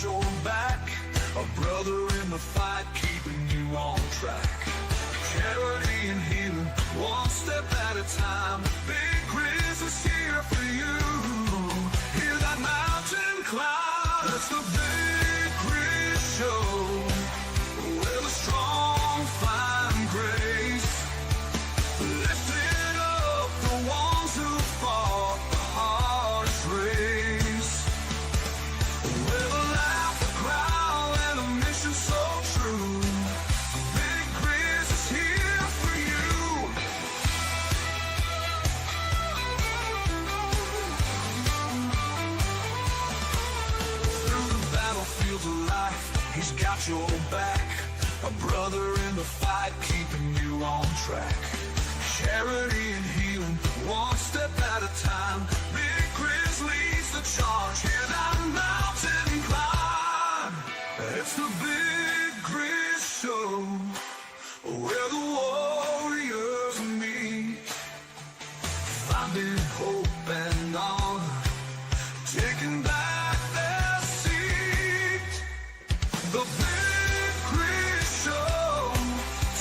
your back, a brother in the fight, keeping you on track. Charity and healing, one step at a time. Big Grizz is here for you. Hear that mountain climb? It's the Big Grizz Show, where the strong find grace, lifting up the ones who fought the hardest race. With a laugh, a crowd, and a mission so true, Big Grizz is here for you. Through the battlefields of life, he's got your back. A brother in the fight, keeping you on track. Charity and healing, one step at a time. Big Grizz leads the charge. Hear that mountain climb? It's the Big Grizz Show, where the warriors meet, finding hope and honor, taking back their seat. The Big Grizz Show.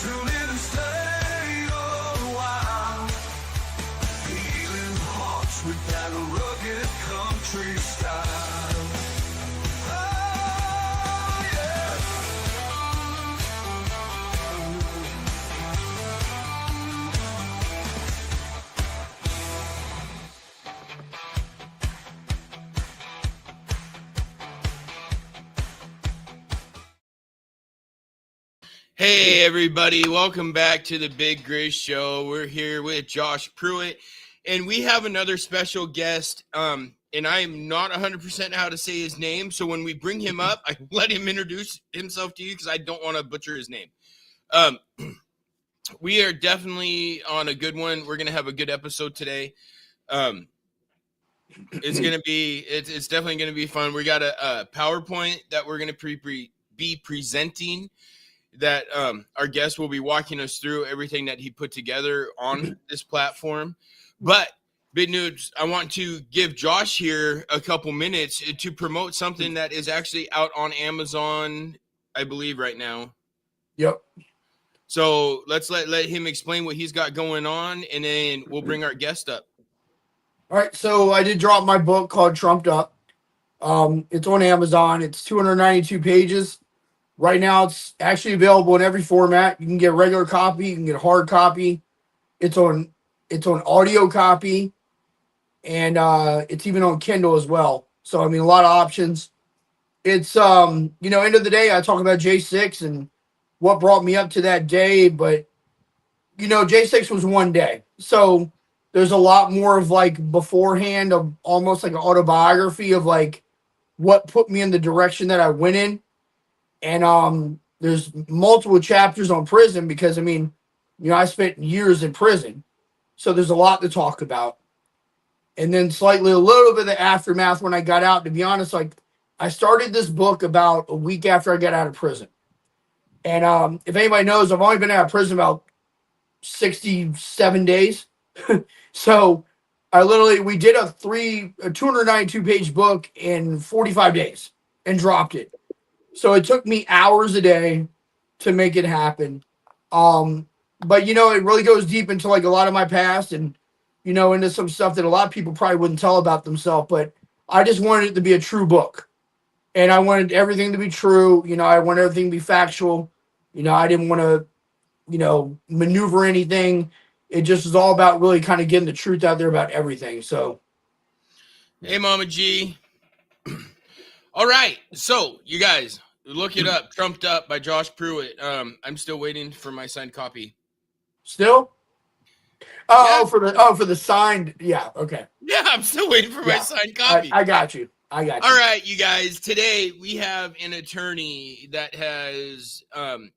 Tune in and stay a while. Healing hearts with that rugged country style. Oh, yeah. Hey everybody, welcome back to the Big Grizz Show. We're here with Josh Pruitt, and we have another special guest. And I am not 100% how to say his name, so when we bring him up, I let him introduce himself to you because I don't want to butcher his name. We are definitely on a good one. We're gonna have a good episode today. It's definitely gonna be fun. We got a PowerPoint that we're gonna be presenting, that our guest will be walking us through everything that he put together on this platform. But big news, I want to give Josh here a couple minutes to promote something that is actually out on Amazon, I believe, right now. Yep. So let's let him explain what he's got going on, and then we'll bring our guest up. All right. So I did drop my book called Trumped Up. It's on Amazon. It's 292 pages. Right now, it's actually available in every format. You can get a regular copy. You can get a hard copy. It's on audio copy, and it's even on Kindle as well. So I mean, a lot of options. It's end of the day, I talk about J6 and what brought me up to that day, but J6 was one day. So there's a lot more of like beforehand, of almost like an autobiography of like what put me in the direction that I went in. And there's multiple chapters on prison because, I spent years in prison. So there's a lot to talk about. And then slightly a little bit of the aftermath when I got out. To be honest, like I started this book about a week after I got out of prison. And if anybody knows, I've only been out of prison about 67 days. So we did a 292 page book in 45 days and dropped it. So it took me hours a day to make it happen. But it really goes deep into like a lot of my past and, into some stuff that a lot of people probably wouldn't tell about themselves. But I just wanted it to be a true book. And I wanted everything to be true. I wanted everything to be factual. I didn't want to, maneuver anything. It just was all about really kind of getting the truth out there about everything. So. Hey, Mama G. All right, so you guys look it up. Trumped Up by Josh Pruitt. I'm still waiting for my signed copy. Still? Oh, yeah. for the signed. Yeah. Okay. Yeah, I'm still waiting for my signed copy. I got you. All right, you guys. Today we have an attorney that has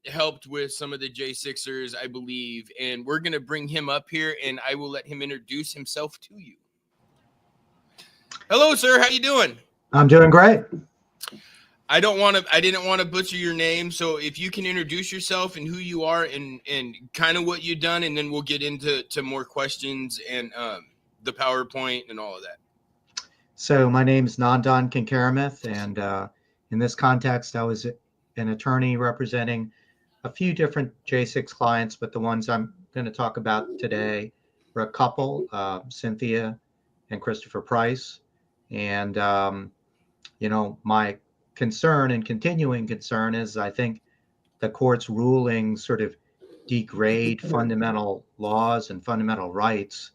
helped with some of the J6ers, I believe, and we're gonna bring him up here, and I will let him introduce himself to you. Hello, sir. How you doing? I'm doing great. I didn't want to butcher your name, so if you can introduce yourself and who you are and kind of what you've done, and then we'll get into more questions and the PowerPoint and all of that. So my name is Nandak and In this context, I was an attorney representing a few different J6 clients, but the ones I'm going to talk about today were a couple, Cynthia and Christopher Price. And, my concern and continuing concern is I think the court's ruling sort of degrade fundamental laws and fundamental rights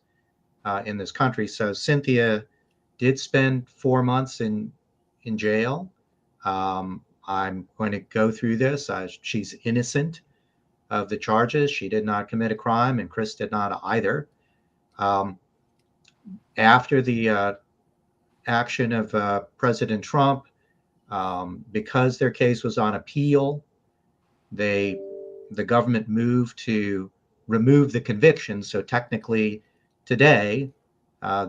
in this country. So Cynthia did spend 4 months in jail. I'm going to go through this. She's innocent of the charges. She did not commit a crime, and Chris did not either. After the action of President Trump, because their case was on appeal, the government moved to remove the conviction. So technically, today,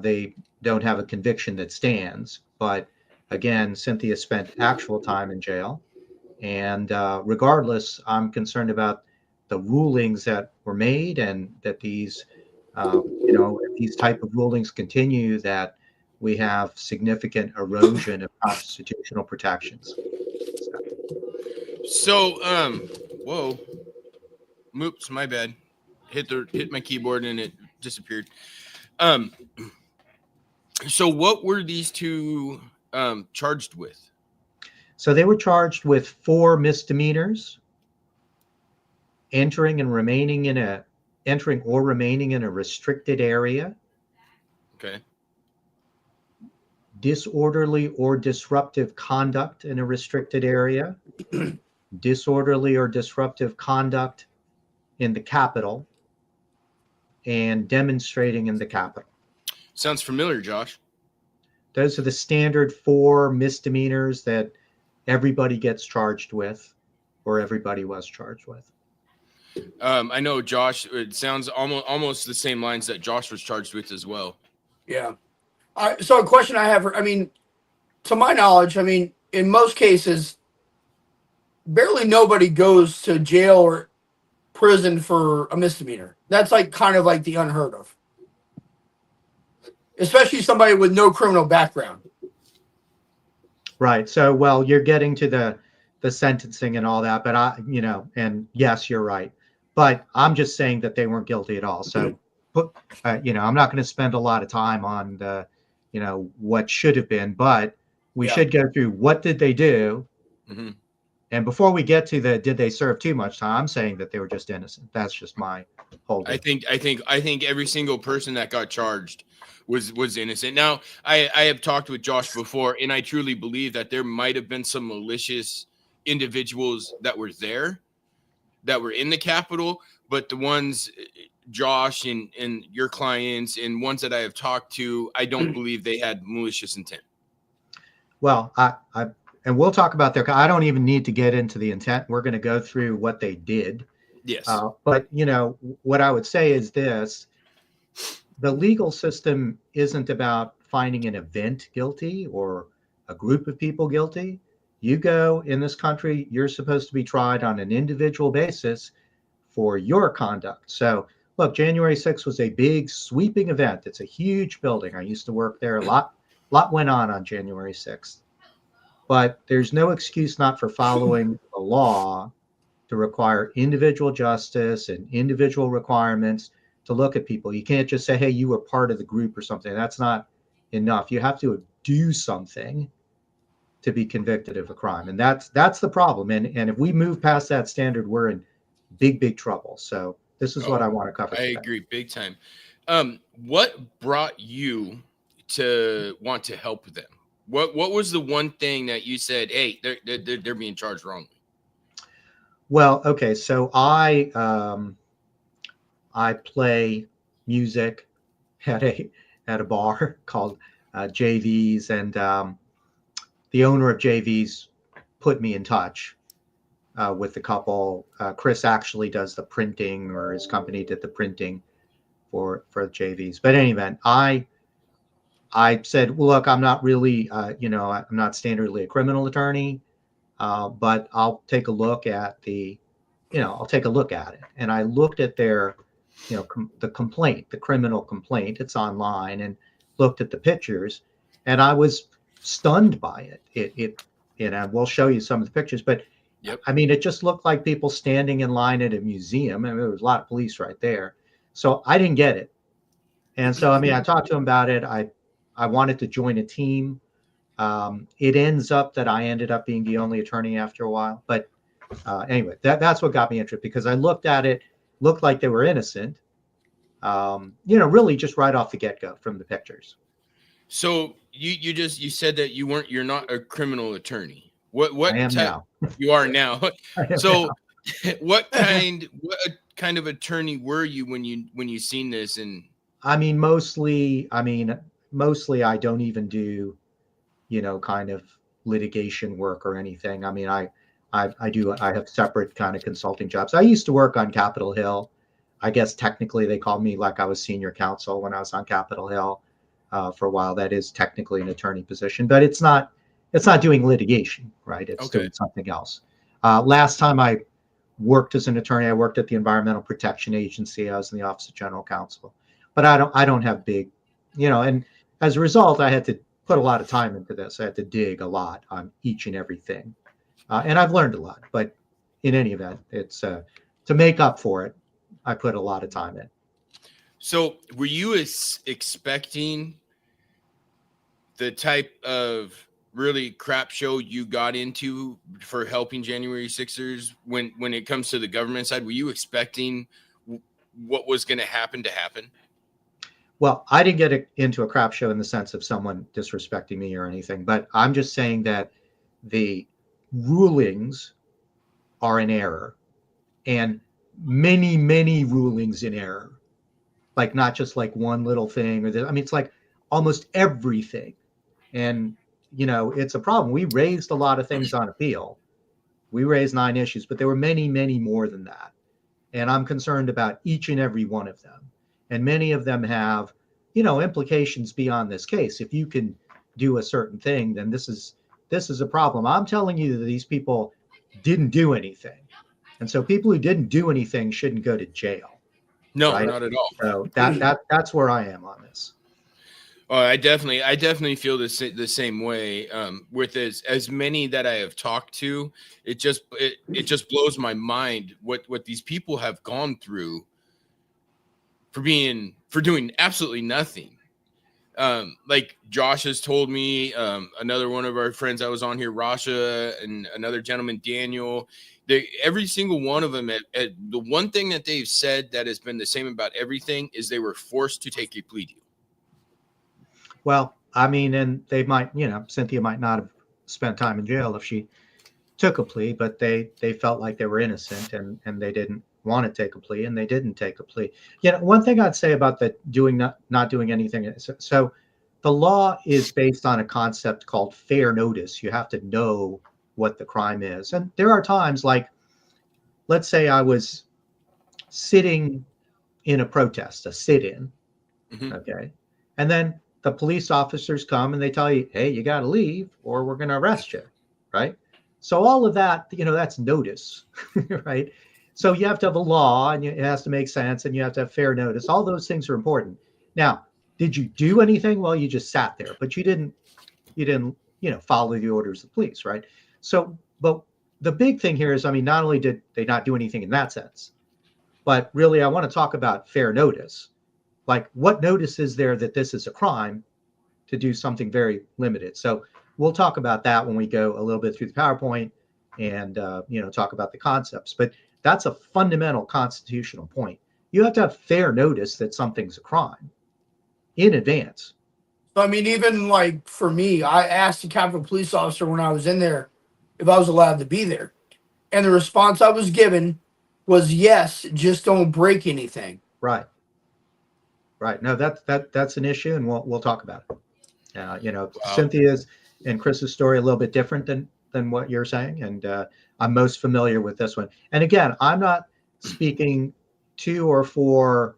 they don't have a conviction that stands. But again, Cynthia spent actual time in jail. And regardless, I'm concerned about the rulings that were made, and that these, if these type of rulings continue, that we have significant erosion of constitutional protections. So, whoa, oops, my bad. Hit my keyboard and it disappeared. So what were these two charged with? So they were charged with 4 misdemeanors: entering or remaining in a restricted area, Okay. disorderly or disruptive conduct in a restricted area, disorderly or disruptive conduct in the Capitol, and demonstrating in the Capitol. Sounds familiar, Josh. Those are the standard 4 misdemeanors that everybody gets charged with, or everybody was charged with. I know Josh, it sounds almost the same lines that Josh was charged with as well. Yeah. So a question I have, to my knowledge, in most cases, barely nobody goes to jail or prison for a misdemeanor. That's kind of like the unheard of. Especially somebody with no criminal background. Right. So, well, you're getting to the sentencing and all that, but and yes, you're right. But I'm just saying that they weren't guilty at all. So, I'm not going to spend a lot of time on the, what should have been, but we should go through what did they do. Mm-hmm. And before we get to did they serve too much time, I'm saying that they were just innocent. That's just my whole thing. I think every single person that got charged was innocent. Now, I have talked with Josh before, and I truly believe that there might have been some malicious individuals that were there, that were in the Capitol, but the ones, Josh and your clients and ones that I have talked to, I don't believe they had malicious intent. Well, and we'll talk about I don't even need to get into the intent. We're going to go through what they did. Yes. But, what I would say is this: the legal system isn't about finding an event guilty or a group of people guilty. You go in this country, you're supposed to be tried on an individual basis for your conduct. So, look, January 6th was a big sweeping event. It's a huge building. I used to work there. A lot went on January 6th. But there's no excuse not for following the law to require individual justice and individual requirements to look at people. You can't just say, hey, you were part of the group or something. That's not enough. You have to do something to be convicted of a crime. And that's the problem. And if we move past that standard, we're in big trouble. So this is what I want to cover today. I agree big time. What brought you to want to help them? What was the one thing that you said, hey, they're being charged wrongly? Well, okay, so I play music at a bar called JV's, and the owner of JV's put me in touch with the couple. Chris actually does the printing, or his company did the printing for JV's. But in any event, I said, well, look, I'm not really, I'm not standardly a criminal attorney, but I'll take a look at it. And I looked at their, the complaint, the criminal complaint. It's online, and looked at the pictures, and I was stunned by it. we'll show you some of the pictures. But Yep. I mean, it just looked like people standing in line at a museum. I mean, there was a lot of police right there. So I didn't get it. And so, I mean, I talked to him about it. I wanted to join a team. It ends up that I ended up being the only attorney after a while. But anyway, that's what got me interested, because I looked at it, looked like they were innocent. Really just right off the get-go from the pictures. So you said that you're not a criminal attorney. What I am now. You are now. I am So now. what kind of attorney were you when you seen this? And I mean, mostly I don't even do, kind of litigation work or anything. I mean, I have separate kind of consulting jobs. I used to work on Capitol Hill. I guess technically they called me, like, I was senior counsel when I was on Capitol Hill for a while. That is technically an attorney position, but it's not doing litigation, right? It's Okay. doing something else. Last time I worked as an attorney, I worked at the Environmental Protection Agency. I was in the Office of General Counsel, but I don't have big, and as a result, I had to put a lot of time into this. I had to dig a lot on each and everything. And I've learned a lot, but in any event, it's to make up for it, I put a lot of time in. so were you expecting the type of really crap show you got into for helping January 6ers when it comes to the government side? Were you expecting what was going to happen? Well, I didn't get into a crap show in the sense of someone disrespecting me or anything, but I'm just saying that the rulings are in error, and many, many rulings in error. Like, not just like one little thing, it's like almost everything. And, it's a problem. We raised a lot of things on appeal. We raised 9 issues, but there were many, many more than that. And I'm concerned about each and every one of them. And many of them have, implications beyond this case. If you can do a certain thing, then this is a problem. I'm telling you that these people didn't do anything. And so people who didn't do anything shouldn't go to jail. No, right? not at all. So that's where I am on this. Oh, I definitely feel the same way. With as many that I have talked to, it just blows my mind what these people have gone through for doing absolutely nothing. Like Josh has told me, another one of our friends that was on here, Rasha, and another gentleman, Daniel. Every single one of them, the one thing that they've said that has been the same about everything is they were forced to take a plea deal. Well, I mean, and they might, Cynthia might not have spent time in jail if she took a plea, but they felt like they were innocent, and they didn't want to take a plea, and they didn't take a plea. One thing I'd say about the not doing anything. So the law is based on a concept called fair notice. You have to know what the crime is. And there are times, like, let's say I was sitting in a protest, a sit-in, okay? And then the police officers come and they tell you, hey, you got to leave or we're going to arrest you, right? So all of that, that's notice, right? So you have to have a law, and it has to make sense, and you have to have fair notice. All those things are important. Now, did you do anything? Well, you just sat there, but you didn't, follow the orders of the police, right? So, but the big thing here is, not only did they not do anything in that sense, but really I want to talk about fair notice. Like, what notice is there that this is a crime to do something very limited? So we'll talk about that when we go a little bit through the PowerPoint and, talk about the concepts. But that's a fundamental constitutional point. You have to have fair notice that something's a crime in advance. Even like for me, I asked the Capitol Police officer when I was in there if I was allowed to be there. And the response I was given was, yes, just don't break anything. Right. No, that's an issue, and we'll talk about it. Wow. Cynthia's and Chris's story a little bit different than what you're saying, and I'm most familiar with this one. And again, I'm not speaking to or for,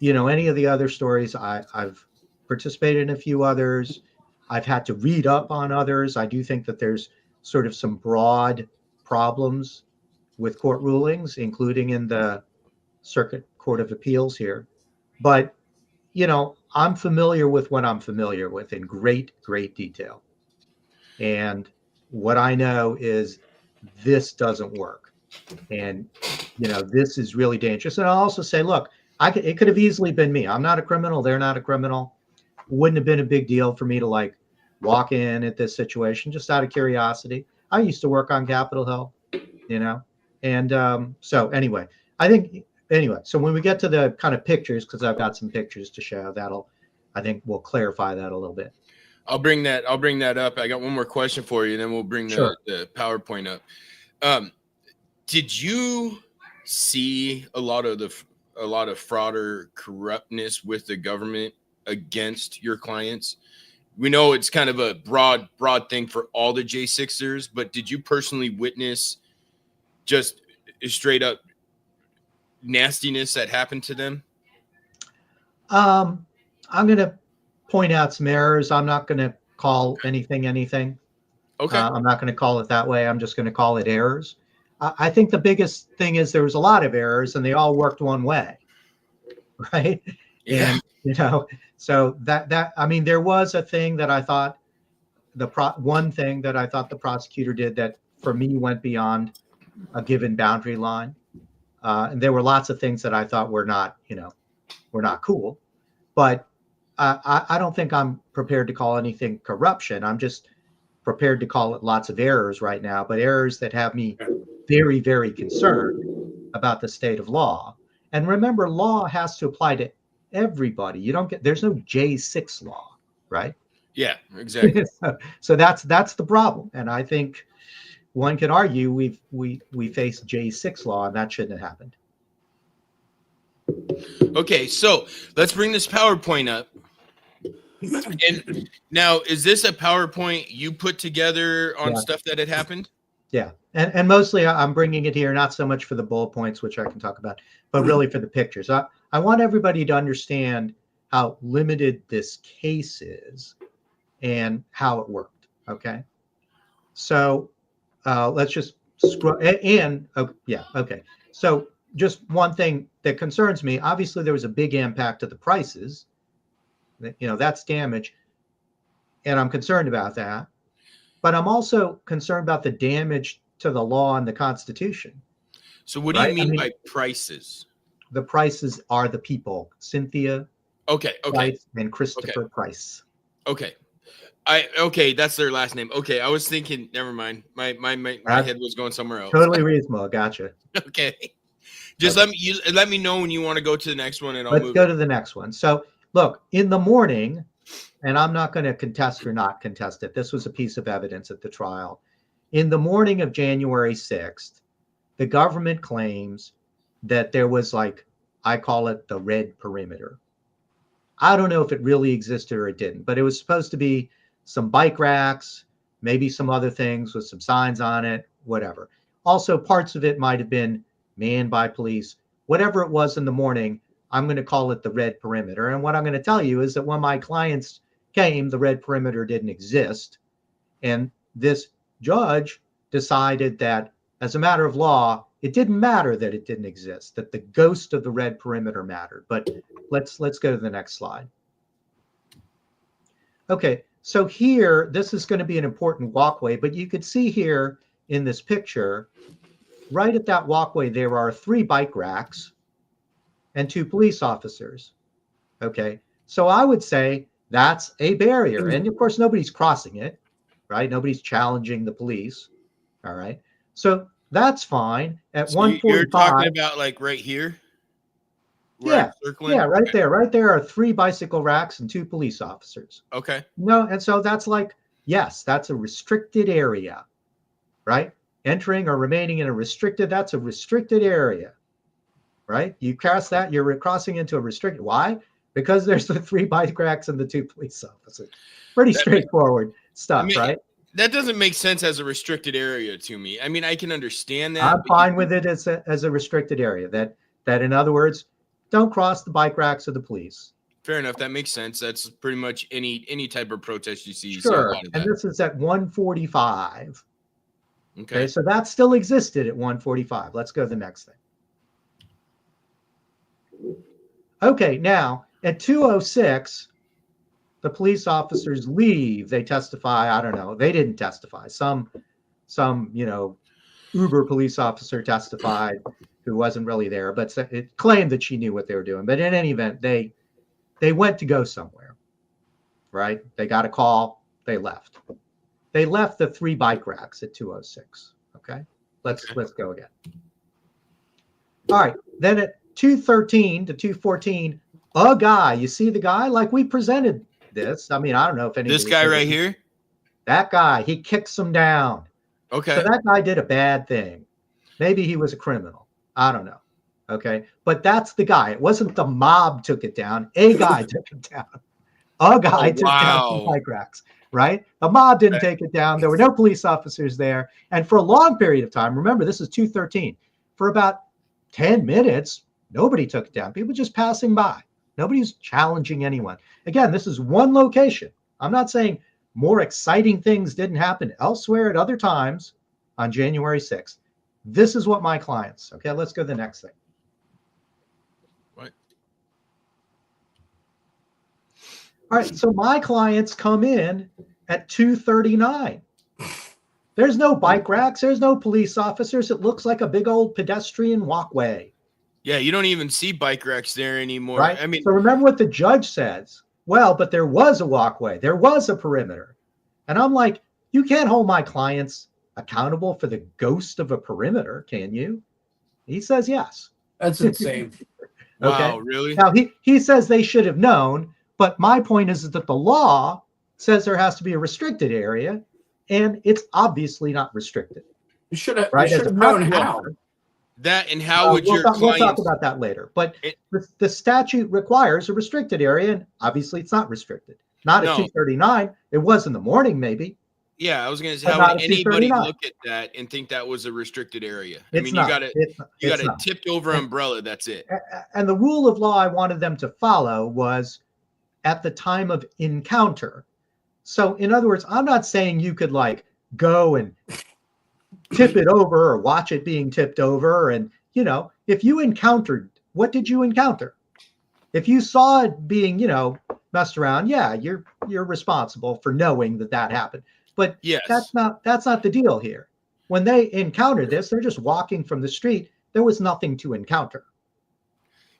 any of the other stories. I've participated in a few others. I've had to read up on others. I do think that there's sort of some broad problems with court rulings, including in the Circuit Court of Appeals here. But, I'm familiar with what I'm familiar with in great, great detail. And, what I know is this doesn't work. And, this is really dangerous. And I'll also say, look, it could have easily been me. I'm not a criminal. They're not a criminal. Wouldn't have been a big deal for me to like walk in at this situation just out of curiosity. I used to work on Capitol Hill, and so anyway, so when we get to the kind of pictures, because I've got some pictures to show, I think we'll clarify that a little bit. I'll bring that up. I got one more question for you, and then we'll bring the PowerPoint up. Did you see a lot of fraud or corruptness with the government against your clients? We know it's kind of a broad thing for all the J6ers, but did you personally witness just straight up nastiness that happened to them? I'm going to point out some errors. I'm not going to call anything. Okay. I'm not going to call it that way. I'm just going to call it errors. I think the biggest thing is there was a lot of errors and they all worked one way, right? Yeah. And, so there was a thing that I thought one thing that I thought the prosecutor did that for me went beyond a given boundary line. And there were lots of things that I thought were not cool, but I don't think I'm prepared to call anything corruption. I'm just prepared to call it lots of errors right now, but errors that have me very, very concerned about the state of law. And remember, law has to apply to everybody. There's no J6 law, right? Yeah, exactly. So that's the problem. And I think one can argue we face J6 law, and that shouldn't have happened. Okay, so let's bring this PowerPoint up. And now, is this a PowerPoint you put together on stuff that had happened? Yeah, and mostly I'm bringing it here, not so much for the bullet points, which I can talk about, but really for the pictures. I want everybody to understand how limited this case is and how it worked, okay? So let's just scroll in. Okay. So just one thing that concerns me, obviously there was a big impact to the prices. That's damage. And I'm concerned about that. But I'm also concerned about the damage to the law and the Constitution. So what do you mean by prices? The prices are the people. Cynthia Price and Christopher Price. Okay. That's their last name. Okay, I was thinking, never mind. My head was going somewhere else. Totally reasonable. Gotcha. Okay. Just let me know when you want to go to the next one, and Let's go to the next one. So look, in the morning, and I'm not going to contest or not contest it. This was a piece of evidence at the trial. In the morning of January 6th, the government claims that there was I call it the red perimeter. I don't know if it really existed or it didn't, but it was supposed to be some bike racks, maybe some other things with some signs on it, whatever. Also, parts of it might have been manned by police. Whatever it was in the morning, I'm going to call it the red perimeter. And what I'm going to tell you is that when my clients came, the red perimeter didn't exist. And this judge decided that as a matter of law, it didn't matter that it didn't exist, that the ghost of the red perimeter mattered. But let's go to the next slide. Okay, so here, this is going to be an important walkway, but you could see here in this picture, right at that walkway, there are 3 bike racks and 2 police officers. Okay, so I would say that's a barrier. And of course, nobody's crossing it, right? Nobody's challenging the police. All right, so that's fine. At 1:45, you're talking about right here? Yeah, right there. Right there are 3 bicycle racks and 2 police officers. Okay. No, and so that's yes, that's a restricted area, right? Entering or remaining in that's a restricted area, right? You cross that, you're crossing into a restricted. Why? Because there's the 3 bike racks and the 2 police officers. Pretty straightforward stuff, right? That doesn't make sense as a restricted area to me. I mean, I can understand that. I'm fine with it as a restricted area. That in other words, don't cross the bike racks of the police. Fair enough. That makes sense. That's pretty much any type of protest you see. Sure. And this is at 1:45. Okay. So that still existed at 1:45. Let's go to the next thing. Okay. Now at 2:06, The police officers leave. They testify. I don't know. They didn't testify. Some Uber police officer testified who wasn't really there, but it claimed that she knew what they were doing. But in any event, they went to go somewhere, right? They got a call. They left. They left the 3 bike racks at 2:06. Okay, let's go again. All right, then at 2:13 to 2:14, a guy. You see the guy? Like we presented this. I mean, I don't know if anybody. This guy right here. That guy. He kicks him down. Okay. So that guy did a bad thing. Maybe he was a criminal. I don't know. Okay. But that's the guy. It wasn't the mob took it down. A guy took it down. A guy took down some bike racks, right? The mob didn't take it down. There were no police officers there. And for a long period of time, remember, this is 2:13. For about 10 minutes, nobody took it down. People just passing by. Nobody's challenging anyone. Again, this is one location. I'm not saying more exciting things didn't happen elsewhere at other times on January 6th. This is what my clients. Okay, let's go to the next thing. What? All right, so my clients come in at 2:39. There's no bike racks. There's no police officers. It looks like a big old pedestrian walkway. Yeah, you don't even see bike racks there anymore. Right? I mean, so remember what the judge says. Well, but there was a walkway. There was a perimeter. And I'm like, you can't hold my clients accountable for the ghost of a perimeter, can you? He says yes. That's insane. wow, really? Now, he says they should have known, but my point is that the law says there has to be a restricted area, and it's obviously not restricted. You should have, right? you should have known how. That and how would your we'll talk clients... about that later. But the statute requires a restricted area, and obviously it's not restricted. Not at 2:39. It was in the morning, maybe. Yeah, I was going to say, how would anybody look at that and think that was a restricted area? I mean, you got a tipped over umbrella. That's it. And the rule of law I wanted them to follow was at the time of encounter. So in other words, I'm not saying you could like go and tip it over or watch it being tipped over. And, you know, if you encountered, what did you encounter? If you saw it being, you know, messed around, yeah, you're responsible for knowing that happened. But yes, that's not the deal here. When they encounter this, they're just walking from the street. There was nothing to encounter.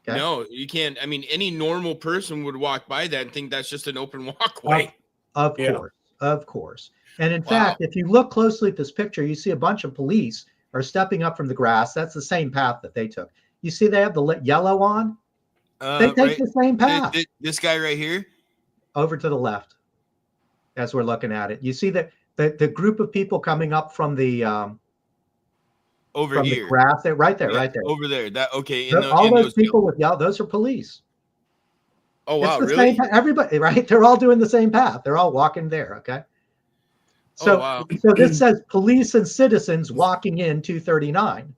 Okay? No, you can't. I mean, any normal person would walk by that and think that's just an open walkway. Of course. And in fact, if you look closely at this picture, you see a bunch of police are stepping up from the grass. That's the same path that they took. You see they have the yellow on? They take the same path. This guy right here? Over to the left as we're looking at it. You see the group of people coming up from the over from here. The grass there, right there. Over there. That okay. All those people with yellow, those are police. Oh wow, really? Everybody, right? They're all doing the same path. They're all walking there. Okay. So, so this says police and citizens walking in 2:39,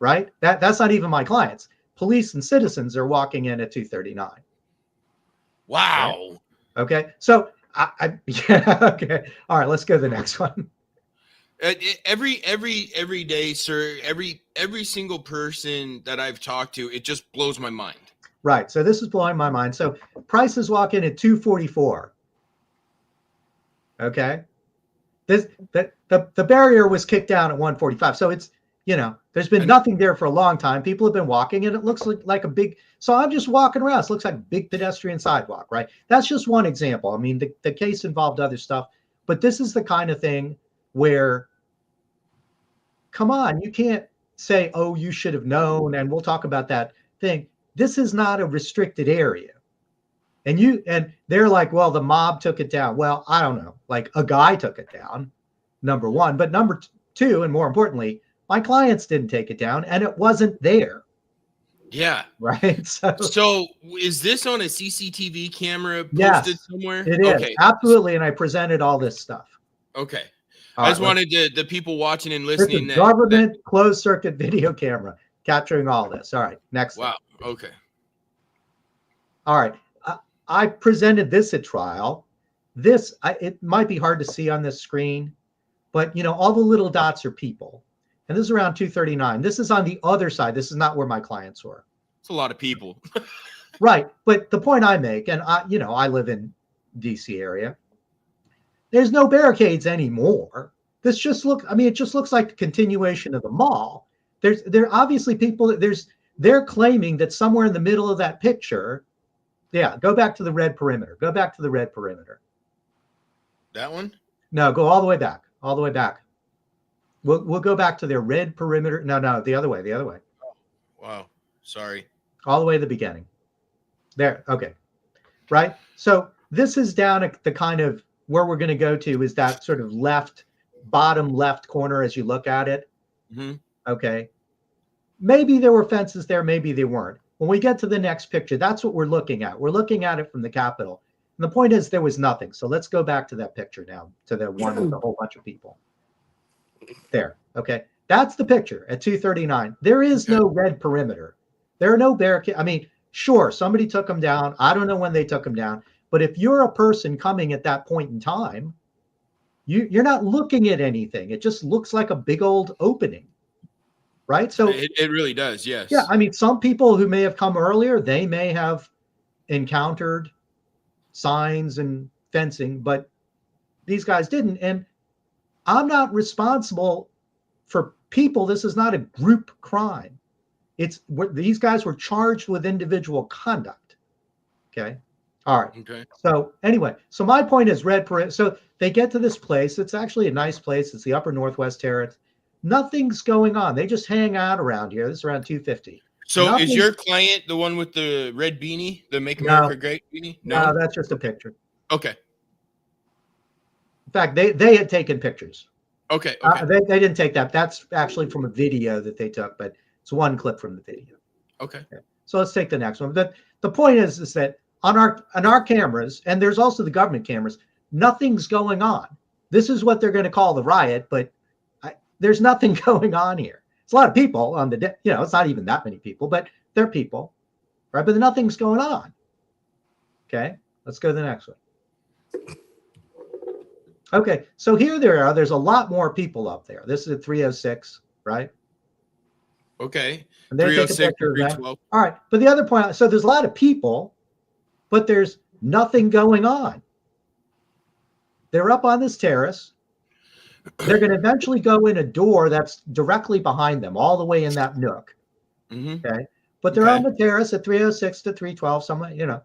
right? That's not even my clients. Police and citizens are walking in at 2:39. Wow. Right? Okay. So okay. All right. Let's go to the next one. Every day, sir. Every single person that I've talked to, it just blows my mind. Right. So this is blowing my mind. So prices walk in at 2:44. Okay. The barrier was kicked down at 1:45. So it's, you know, there's been nothing there for a long time. People have been walking and it looks like a big, so I'm just walking around. It looks like a big pedestrian sidewalk, right? That's just one example. I mean, the case involved other stuff, but this is the kind of thing where, come on, you can't say, oh, you should have known. And we'll talk about that thing. This is not a restricted area. And they're like, well, the mob took it down. Well, I don't know. Like a guy took it down, number one. But number two, and more importantly, my clients didn't take it down and it wasn't there. Yeah. Right. So is this on a CCTV camera posted somewhere? It is. Okay. Absolutely. And I presented all this stuff. Okay. I just wanted the people watching and listening. Government closed circuit video camera capturing all this. All right. Next. Wow. Okay. All right. I presented this at trial. It might be hard to see on this screen, but you know, all the little dots are people. And this is around 2:39. This is on the other side. This is not where my clients were. It's a lot of people. Right. But the point I make, and I live in DC area. There's no barricades anymore. This just it just looks like a continuation of the mall. There obviously people, they're claiming that somewhere in the middle of that picture, yeah, go back to the red perimeter. Go back to the red perimeter. That one? No, go all the way back. All the way back. We'll go back to their red perimeter. No, the other way. The other way. Wow. Sorry. All the way to the beginning. There. Okay. Right. So this is down at the kind of where we're going to go to is that sort of bottom left corner as you look at it. Mm-hmm. Okay. Maybe there were fences there. Maybe they weren't. When we get to the next picture, that's what we're looking at. We're looking at it from the Capitol. And the point is there was nothing. So let's go back to that picture now, to the one with a whole bunch of people. There. Okay. That's the picture at 2:39. There is no red perimeter. There are no barricades. I mean, sure, somebody took them down. I don't know when they took them down. But if you're a person coming at that point in time, you're not looking at anything. It just looks like a big old opening. Right? So it really does, yes. Yeah. I mean, some people who may have come earlier, they may have encountered signs and fencing, but these guys didn't. And I'm not responsible for people. This is not a group crime. These guys were charged with individual conduct. Okay. All right. Okay. So anyway, so my point is red perimeter. So they get to this place. It's actually a nice place. It's the Upper Northwest Terrace. Nothing's going on. They just hang out around here. This is around 2:50. So is your client the one with the red beanie, the Make America Great beanie? No, that's just a picture. Okay. In fact, they had taken pictures. Okay. They didn't take that. That's actually from a video that they took, but it's one clip from the video. Okay. So let's take the next one. The point is that on our cameras, and there's also the government cameras, nothing's going on. This is what they're going to call the riot, but there's nothing going on here. It's a lot of people on it's not even that many people, but they're people, right? But nothing's going on. Okay, let's go to the next one. Okay, so here there's a lot more people up there. This is at 306, right? Okay. And they take a 306, picture of that. 312. All right, but the other point, so there's a lot of people, but there's nothing going on. They're up on this terrace. They're going to eventually go in a door that's directly behind them, all the way in that nook. Mm-hmm. Okay, but they're on the terrace at 306 to 312. Someone,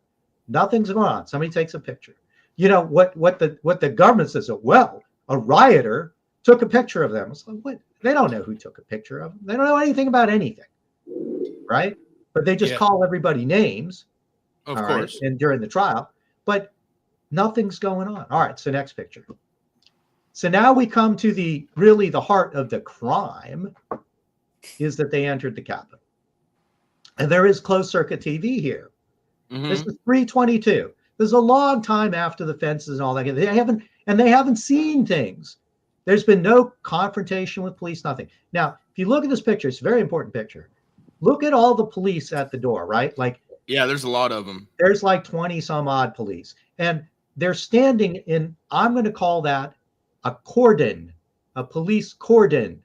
nothing's going on. Somebody takes a picture. What the government says? Well, a rioter took a picture of them. It's like, what? They don't know who took a picture of them. They don't know anything about anything, right? But they just call everybody names, of course, and during the trial, but nothing's going on. All right, so next picture. So now we come to the heart of the crime is that they entered the Capitol. And there is closed circuit TV here. Mm-hmm. This is 3:22. This is a long time after the fences and all that. They haven't seen things. There's been no confrontation with police, nothing. Now, if you look at this picture, it's a very important picture. Look at all the police at the door, right? There's a lot of them. There's like 20 some odd police. And they're standing in, I'm going to call that a cordon, a police cordon.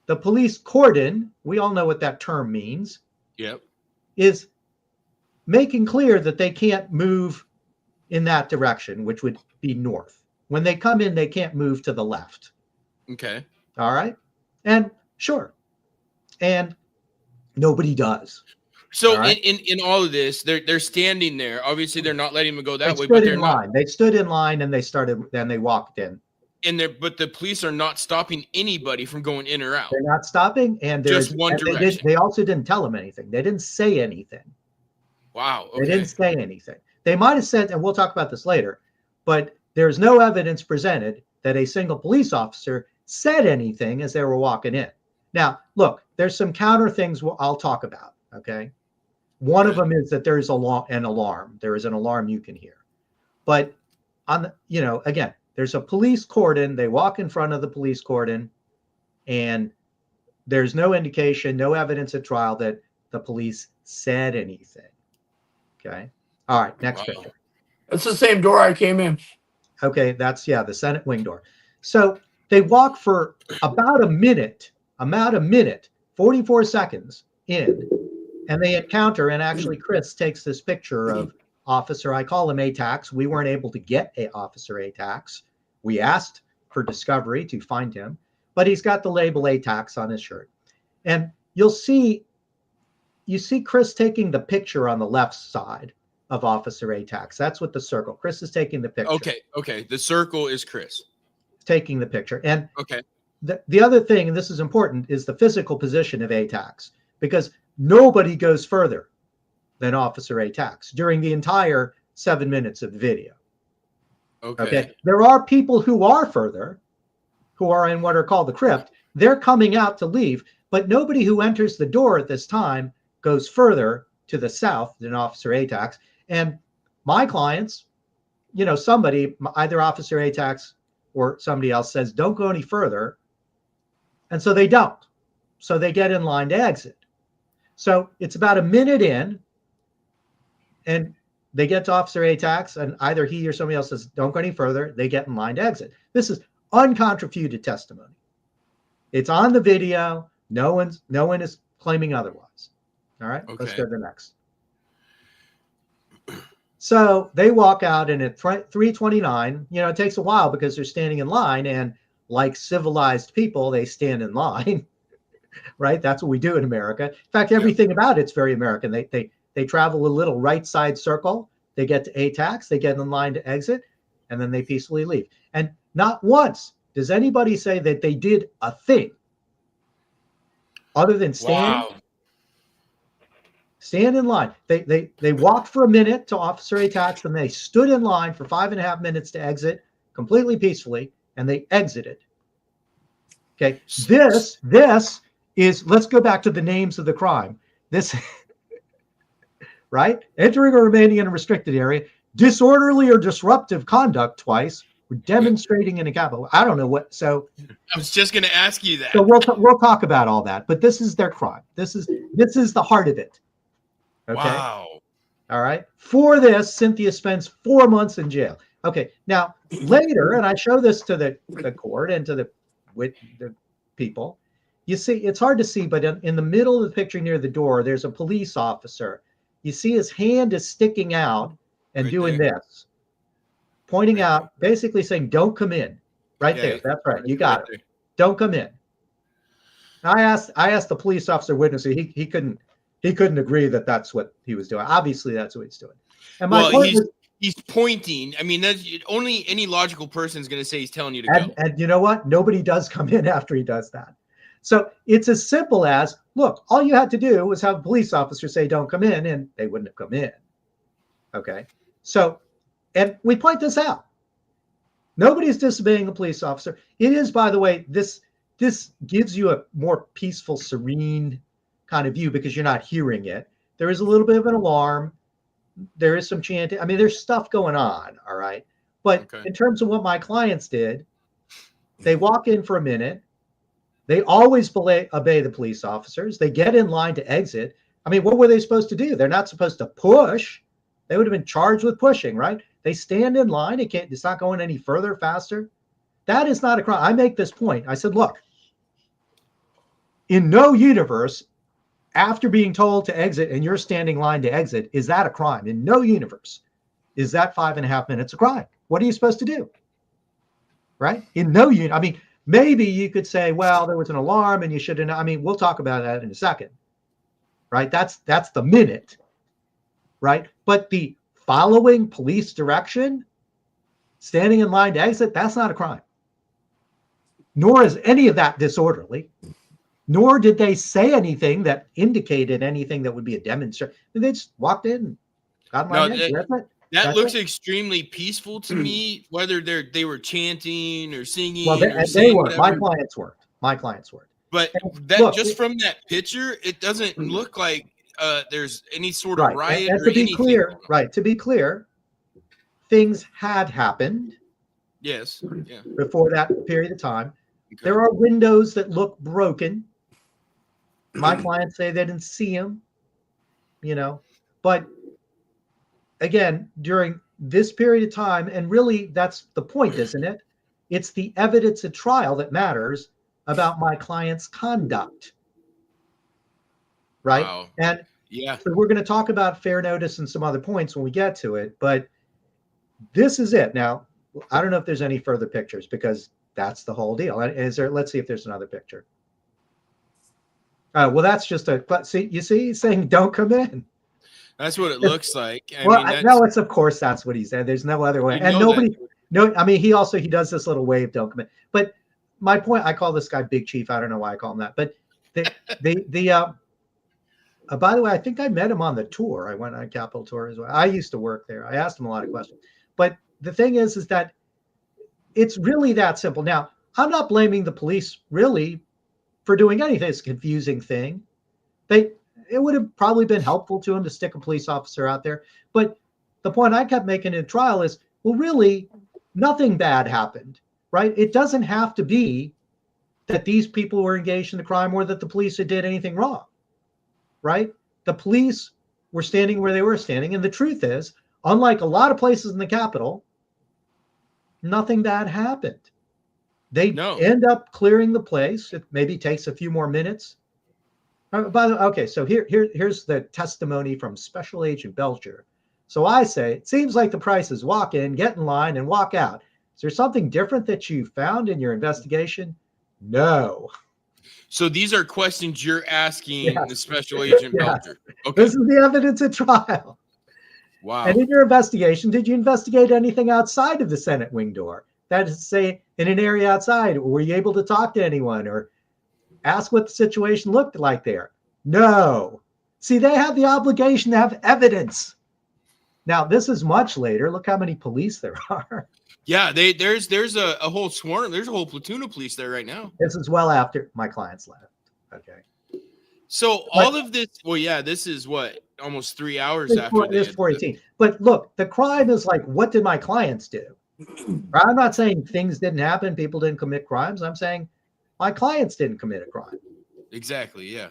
The police cordon, we all know what that term means. Yep. Is making clear that they can't move in that direction, which would be north. When they come in, they can't move to the left. Okay. All right. And sure. And nobody does. So right? in all of this, they're standing there. Obviously, they're not letting them go that way, but they're not. They stood in line and they walked in. But the police are not stopping anybody from going in or out. They're not stopping, and just one direction. They also didn't tell them anything. They didn't say anything. Wow. Okay. They didn't say anything. They might have said, and we'll talk about this later, but there's no evidence presented that a single police officer said anything as they were walking in. Now, look, there's some counter things I'll talk about. Okay. One of them is that there is an alarm. There is an alarm you can hear. But again, there's a police cordon. They walk in front of the police cordon, and there's no indication, no evidence at trial that the police said anything. Okay. All right. Next picture. That's the same door I came in. Okay. That's the Senate wing door. So they walk for about a minute, 44 seconds in, and they encounter, and actually Chris takes this picture of officer, I call him ATAX. We weren't able to get a officer ATAX. We asked for discovery to find him, but he's got the label ATAX on his shirt. And you see Chris taking the picture on the left side of Officer ATAX. That's what the circle. Chris is taking the picture. Okay. The circle is Chris. Taking the picture. And okay. The other thing, and this is important, is the physical position of ATAX, because nobody goes further than Officer ATAX during the entire 7 minutes of the video. Okay. There are people who are further, who are in what are called the crypt. They're coming out to leave, but nobody who enters the door at this time goes further to the south than Officer ATAX. And my clients, somebody, either Officer ATAX or somebody else says, don't go any further. And so they don't. So they get in line to exit. So it's about a minute in, and they get to Officer ATAX, and either he or somebody else says, don't go any further. They get in line to exit. This is uncontroverted testimony. It's on the video. No one is claiming otherwise. All right, let's go to the next. So they walk out, and at 3:29, it takes a while because they're standing in line, and like civilized people, they stand in line, right? That's what we do in America. In fact, everything about it's very American. They travel a little right side circle. They get to ATAX, they get in line to exit, and then they peacefully leave. And not once does anybody say that they did a thing other than stand. Wow. Stand in line. They walked for a minute to Officer ATAX, and they stood in line for 5.5 minutes to exit completely peacefully, and they exited. Okay, this is, let's go back to the names of the crime. This, right? Entering or remaining in a restricted area, disorderly or disruptive conduct twice, or demonstrating in a capital. I don't know what. So I was just going to ask you that. So we'll talk about all that, but this is their crime. This is the heart of it. Okay. Wow. All right. For this, Cynthia spends 4 months in jail. Okay. Now later, and I show this to the court and to the people. You see, it's hard to see, but in the middle of the picture near the door, there's a police officer. You see his hand is sticking out and right doing this, pointing out, basically saying, "Don't come in." Right there. That's right. You got it. Don't come in. I asked the police officer witness. He couldn't agree that that's what he was doing. Obviously, that's what he's doing. And he's pointing. I mean, that's only any logical person is going to say he's telling you to go. And you know what? Nobody does come in after he does that. So it's as simple as, look, all you had to do was have a police officer say, "Don't come in," and they wouldn't have come in. Okay. So, and we point this out. Nobody's disobeying a police officer. It is, by the way, this gives you a more peaceful, serene kind of view because you're not hearing it. There is a little bit of an alarm. There is some chanting. I mean, there's stuff going on. All right. But in terms of what my clients did, they walk in for a minute. They always obey the police officers. They get in line to exit. I mean, what were they supposed to do? They're not supposed to push. They would have been charged with pushing, right? They stand in line. It's not going any further, faster. That is not a crime. I make this point. I said, look, in no universe, after being told to exit and you're standing in line to exit, is that a crime? In no universe is that 5.5 minutes a crime. What are you supposed to do? Right? In no universe. I mean, maybe you could say, well, there was an alarm and you should have. I mean, we'll talk about that in a second. Right? That's the minute. Right? But the following police direction, standing in line to exit, that's not a crime. Nor is any of that disorderly. Nor did they say anything that indicated anything that would be a demonstration. They just walked in and got in line. That looks extremely peaceful to me, whether they were chanting or singing. Well, they weren't. My clients weren't. But look, just from that picture, it doesn't look like there's any sort of riot. And to be clear, to be clear, things had happened. Yes. Yeah. Before that period of time. Okay. There are windows that look broken. My clients say they didn't see them, but again, during this period of time, and really that's the point, isn't it? It's the evidence at trial that matters about my client's conduct. Right. Wow. And Yeah. So we're going to talk about fair notice and some other points when we get to it, but this is it. Now, I don't know if there's any further pictures because that's the whole deal. Is there? Let's see if there's another picture. Well, that's just see, you see, he's saying don't come in. That's what it looks like. I Well, mean, that's, no, it's of course that's what he said. There's no other way. you And know nobody, that. no, I mean, he does this little wave, don't come in. But my point, I call this guy Big Chief. I don't know why I call him that. But by the way, I think I met him on the tour. I went on a Capitol tour as well. I used to work there. I asked him a lot of questions. But the thing is that it's really that simple. Now, I'm not blaming the police really for doing anything. It's a confusing thing. It would have probably been helpful to him to stick a police officer out there. But the point I kept making in trial is, well, really, nothing bad happened, right? It doesn't have to be that these people were engaged in the crime or that the police did anything wrong, right? The police were standing where they were standing. And the truth is, unlike a lot of places in the Capitol, nothing bad happened. They end up clearing the place. It maybe takes a few more minutes. By the way, okay, so here's the testimony from Special Agent Belcher. So I say, it seems like the price is walk in, get in line, and walk out. Is there something different that you found in your investigation? No. So these are questions you're asking the Special Agent Belcher. Okay. This is the evidence at trial. Wow. And in your investigation, did you investigate anything outside of the Senate wing door? That is to say, in an area outside, were you able to talk to anyone or ask what the situation looked like there? No. See, they have the obligation to have evidence. Now, this is much later. Look how many police there are. Yeah, there's a whole swarm. There's a whole platoon of police there right now. This is well after my clients left. Okay. So all of this, well, yeah, this is what, almost 3 hours after this 418. But look, the crime is like, what did my clients do? I'm not saying things didn't happen, people didn't commit crimes. I'm saying my clients didn't commit a crime. Exactly, yeah.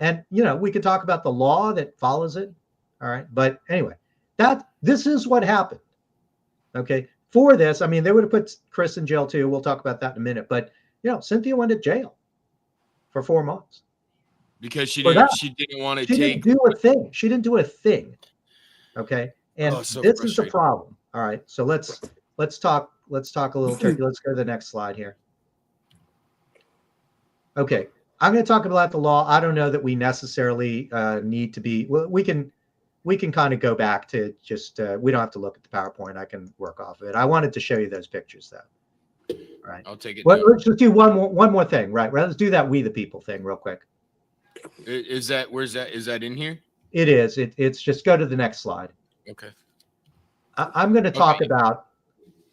And you know, we could talk about the law that follows it. All right. But anyway, this is what happened. Okay. For this, I mean, they would have put Chris in jail too. We'll talk about that in a minute. But you know, Cynthia went to jail for 4 months. Because she didn't want to take. She didn't do a thing. She didn't do a thing. Okay. And this is the problem. All right. So let's talk a little turkey. Let's go to the next slide here. Okay. I'm going to talk about the law. I don't know that we necessarily need to be, well, we can kind of go back to just, we don't have to look at the PowerPoint. I can work off of it. I wanted to show you those pictures though. All right. I'll take it. Let's just do one more thing, right? Let's do that We the People thing real quick. Is that, where's that? Is that in here? It is. It's just go to the next slide. Okay. I'm going to talk about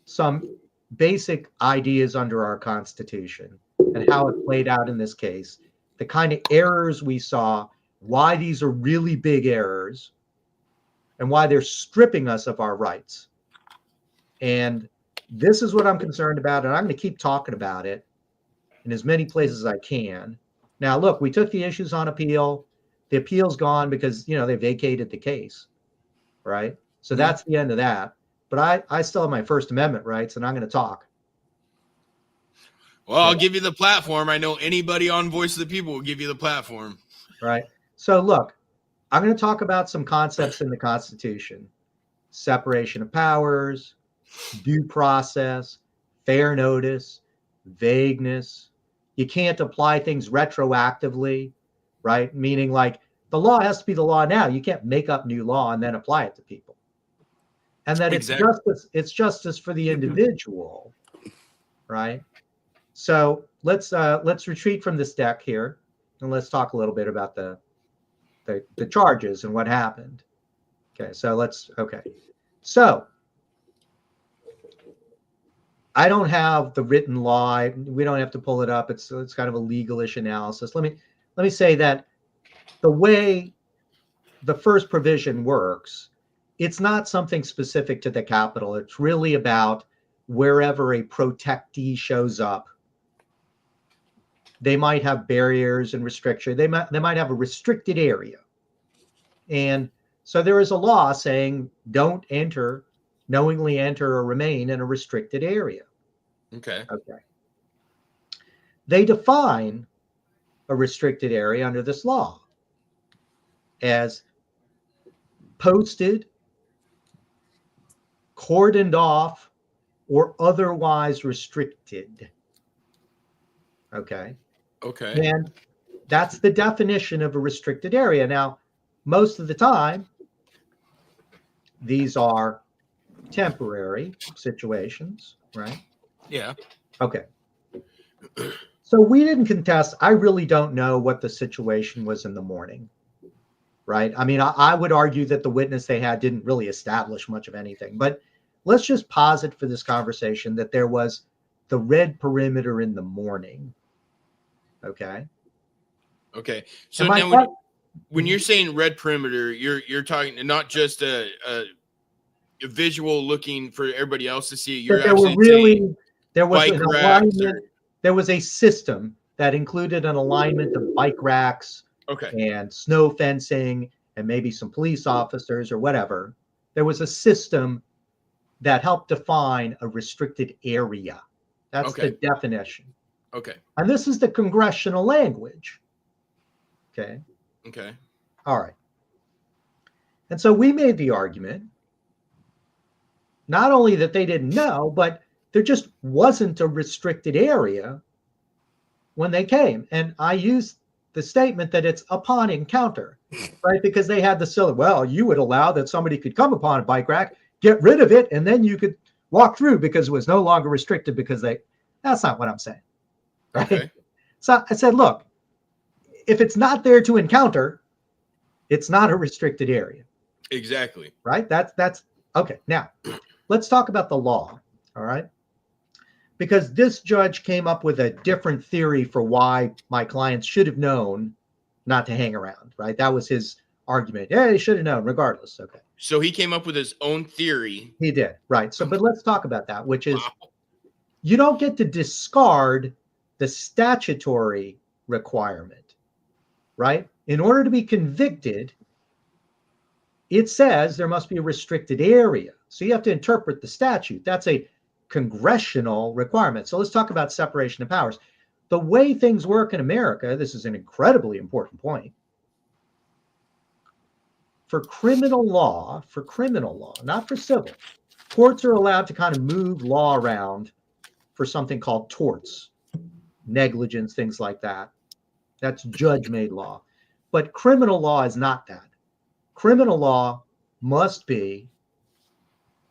some basic ideas under our Constitution and how it played out in this case, the kind of errors we saw, why these are really big errors, and why they're stripping us of our rights. And this is what I'm concerned about, and I'm going to keep talking about it in as many places as I can. Now, look, we took the issues on appeal. The appeal's gone because, you know, they vacated the case, right? So that's the end of that. But I still have my First Amendment rights, and I'm going to talk. Well, I'll give you the platform. I know anybody on Voice of the People will give you the platform. Right. So, look, I'm going to talk about some concepts in the Constitution. Separation of powers, due process, fair notice, vagueness. You can't apply things retroactively, right? Meaning like the law has to be the law now. You can't make up new law and then apply it to people. And that it's justice for the individual, right? So let's retreat from this deck here and let's talk a little bit about the charges and what happened. Okay, so I don't have the written law. We don't have to pull it up. It's kind of a legal-ish analysis. Let me say that the way the first provision works, it's not something specific to the Capitol. It's really about wherever a protectee shows up. They might have barriers and restrictions. They might have a restricted area. And so there is a law saying don't knowingly enter or remain in a restricted area. Okay. They define a restricted area under this law as posted, cordoned off, or otherwise restricted. Okay. Okay. And that's the definition of a restricted area. Now, most of the time, these are temporary situations, right? Yeah. Okay. So we didn't contest. I really don't know what the situation was in the morning, right? I mean, I would argue that the witness they had didn't really establish much of anything, but let's just posit for this conversation that there was the red perimeter in the morning. Okay. Okay. So now when you're saying red perimeter, you're talking not just a visual looking for everybody else to see. You're actually there was bike an racks alignment. There was a system that included an alignment of bike racks, okay, and snow fencing, and maybe some police officers or whatever. There was a system that helped define a restricted area. That's the definition. Okay. And this is the congressional language. Okay. Okay. All right. And so we made the argument, not only that they didn't know, but there just wasn't a restricted area when they came. And I used the statement that it's upon encounter, right? Because they had the silly, well, you would allow that somebody could come upon a bike rack, get rid of it, and then you could walk through because it was no longer restricted because that's not what I'm saying. Right? Okay. So I said, look, if it's not there to encounter, it's not a restricted area. Exactly. Right? That's okay. Now, let's talk about the law. All right. Because this judge came up with a different theory for why my clients should have known not to hang around. Right? That was his argument. Yeah, he should have known regardless. Okay. So he came up with his own theory. He did. Right. So, but let's talk about that, which is you don't get to discard the statutory requirement, right? In order to be convicted, it says there must be a restricted area. So you have to interpret the statute. That's a congressional requirement. So let's talk about separation of powers. The way things work in America, this is an incredibly important point. For criminal law, not for civil, courts are allowed to kind of move law around for something called torts, negligence, things like that. That's judge-made law. But criminal law is not that. Criminal law must be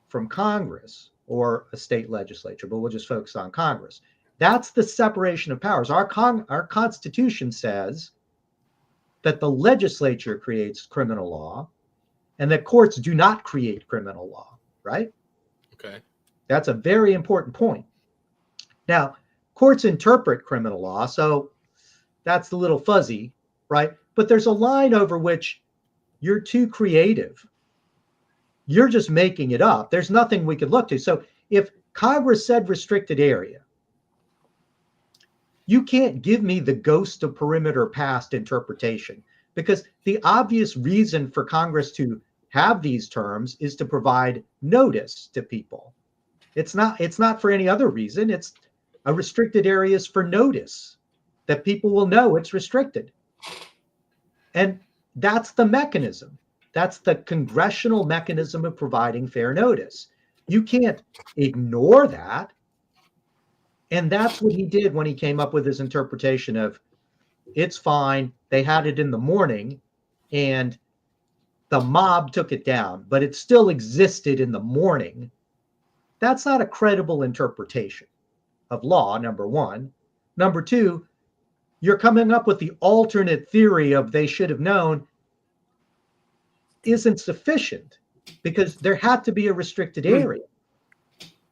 from Congress or a state legislature, but we'll just focus on Congress. That's the separation of powers. Our Constitution says that the legislature creates criminal law and that courts do not create criminal law, right? Okay. That's a very important point. Now, courts interpret criminal law, so that's a little fuzzy, right? But there's a line over which you're too creative. You're just making it up. There's nothing we could look to. So if Congress said restricted area, you can't give me the ghost of perimeter past interpretation, because the obvious reason for Congress to have these terms is to provide notice to people. It's not for any other reason. It's a restricted area is for notice that people will know it's restricted. And that's the mechanism. That's the congressional mechanism of providing fair notice. You can't ignore that. And that's what he did when he came up with his interpretation of it's fine. They had it in the morning and the mob took it down, but it still existed in the morning. That's not a credible interpretation of law, number one. Number two, you're coming up with the alternate theory of they should have known isn't sufficient, because there had to be a restricted area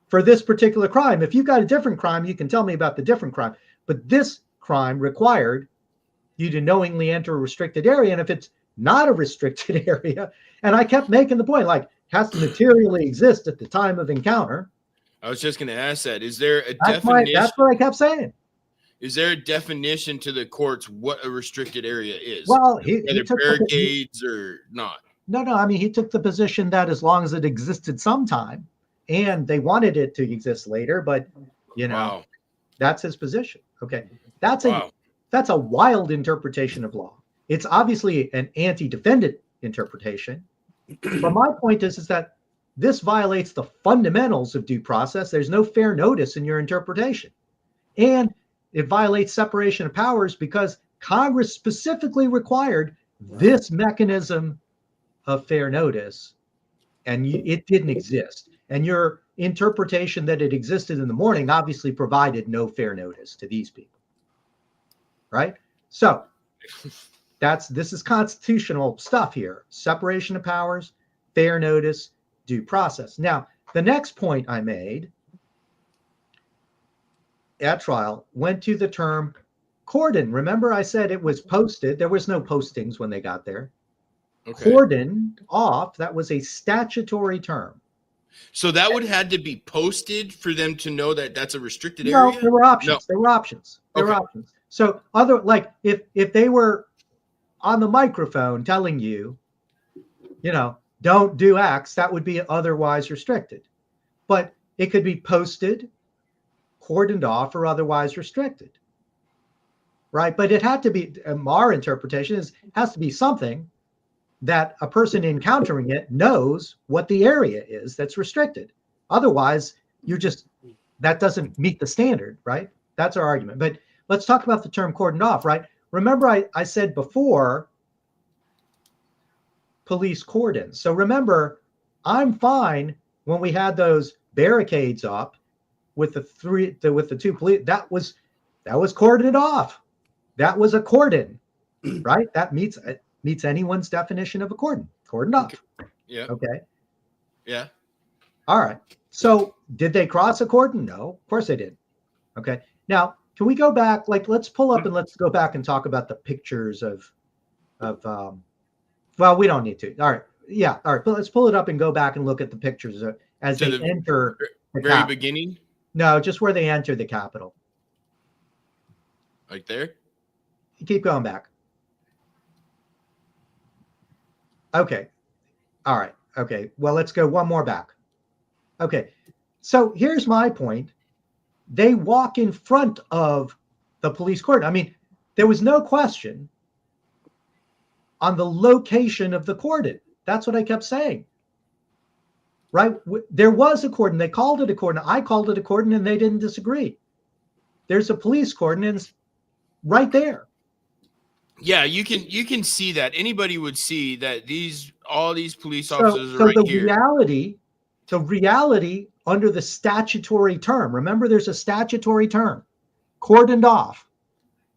for this particular crime. If you've got a different crime, you can tell me about the different crime. But this crime required you to knowingly enter a restricted area. And if it's not a restricted area, and I kept making the point, like, has to materially exist at the time of encounter. I was just going to ask that. Is there a definition? That's what I kept saying. Is there a definition to the courts what a restricted area is? Well, whether barricades or not. No. I mean, he took the position that as long as it existed sometime, and they wanted it to exist later, but Wow. That's his position. Okay, that's a wild interpretation of law. It's obviously an anti-defendant interpretation, But my point is that this violates the fundamentals of due process. There's no fair notice in your interpretation. And it violates separation of powers because Congress specifically required this mechanism of fair notice, and it didn't exist. And your interpretation that it existed in the morning obviously provided no fair notice to these people, right? So this is constitutional stuff here: separation of powers, fair notice, due process. Now, the next point I made at trial went to the term cordon. Remember, I said it was posted. There was no postings when they got there. Okay. Cordon off, that was a statutory term. So that would had to be posted for them to know that that's a restricted area? No, there were options. No. There were options. There were options. So if they were on the microphone telling you, don't do X, that would be otherwise restricted. But it could be posted, cordoned off, or otherwise restricted. Right? But it had to be, our interpretation is, has to be something that a person encountering it knows what the area is that's restricted. Otherwise, that doesn't meet the standard, right? That's our argument. But let's talk about the term cordoned off, right? Remember, I said before, police cordons. So remember, I'm fine when we had those barricades up with the two police. That was cordoned off. That was a cordon, right? That meets anyone's definition of a cordon. Cordoned off. Yeah. Okay. Yeah. All right. So did they cross a cordon? No, of course they did. Okay. Now, can we go back? Let's pull up and let's go back and talk about the pictures of well, we don't need to. All right. Yeah. All right. But let's pull it up and go back and look at the pictures as they enter the very Capitol. Beginning? No, just where they enter the Capitol. Like there? You keep going back. Okay. All right. Okay. Well, let's go one more back. Okay. So here's my point. They walk in front of the police cordon. I mean, there was no question on the location of the cordon. That's what I kept saying. Right? There was a cordon. They called it a cordon. I called it a cordon, and they didn't disagree. There's a police cordon, and it's right there. Yeah, you can see that. Anybody would see that all these police officers are right here. The reality under the statutory term. Remember, there's a statutory term, cordoned off.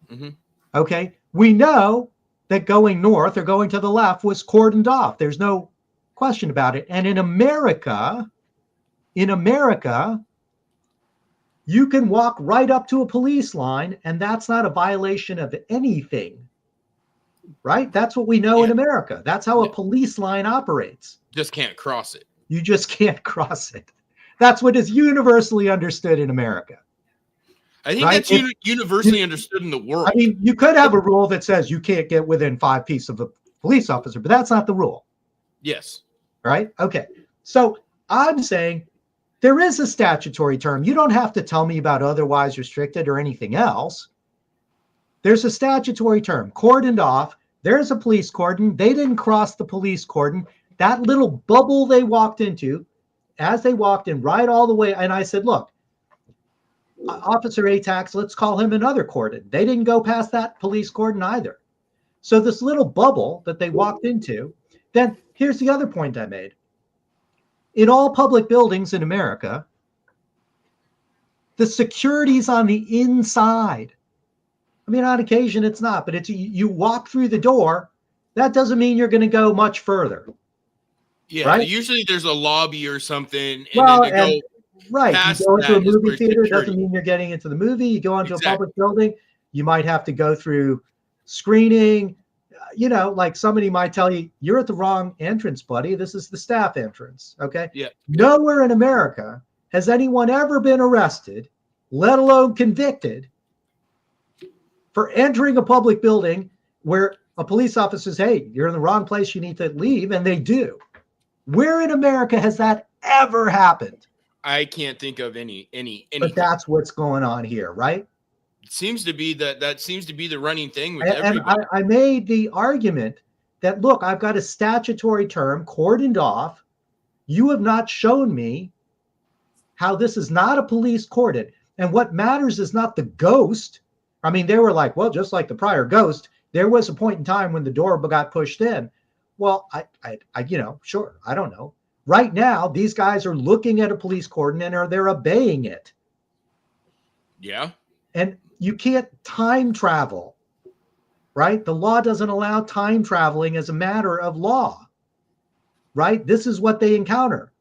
Mm-hmm. Okay. We know that going north or going to the left was cordoned off. There's no question about it. And in America, you can walk right up to a police line, and that's not a violation of anything. Right? That's what we know in America. That's how a police line operates. Just can't cross it. You just can't cross it. That's what is universally understood in America. I think that's universally understood in the world. I mean, you could have a rule that says you can't get within 5 feet of a police officer, but that's not the rule. Yes. Right? Okay. So I'm saying there is a statutory term. You don't have to tell me about otherwise restricted or anything else. There's a statutory term, cordoned off. There's a police cordon. They didn't cross the police cordon. That little bubble they walked into, as they walked in right all the way, and I said, look, Officer Atax, let's call him another cordon. They didn't go past that police cordon either. So this little bubble that they walked into, then here's the other point I made. In all public buildings in America, the security's on the inside. I mean, on occasion it's not, but you walk through the door. That doesn't mean you're going to go much further. Yeah, right? Usually there's a lobby or something. Right. You go into a movie theater, doesn't mean you're getting into the movie. You go into a public building, you might have to go through screening. Like somebody might tell you, you're at the wrong entrance, buddy. This is the staff entrance. Okay. Yeah. Nowhere in America has anyone ever been arrested, let alone convicted, for entering a public building where a police officer says, hey, you're in the wrong place, you need to leave, and they do. Where in America has that ever happened? I can't think of any. But that's what's going on here, right? It seems to be that seems to be the running thing with everybody. And I made the argument that, look, I've got a statutory term cordoned off. You have not shown me how this is not a police cordon. And what matters is not the ghost. I mean, they were like, well, just like the prior ghost, there was a point in time when the door got pushed in. Well, I sure, I don't know. Right now, these guys are looking at a police cordon and they're obeying it. Yeah. And you can't time travel, right? The law doesn't allow time traveling as a matter of law, right? This is what they encounter.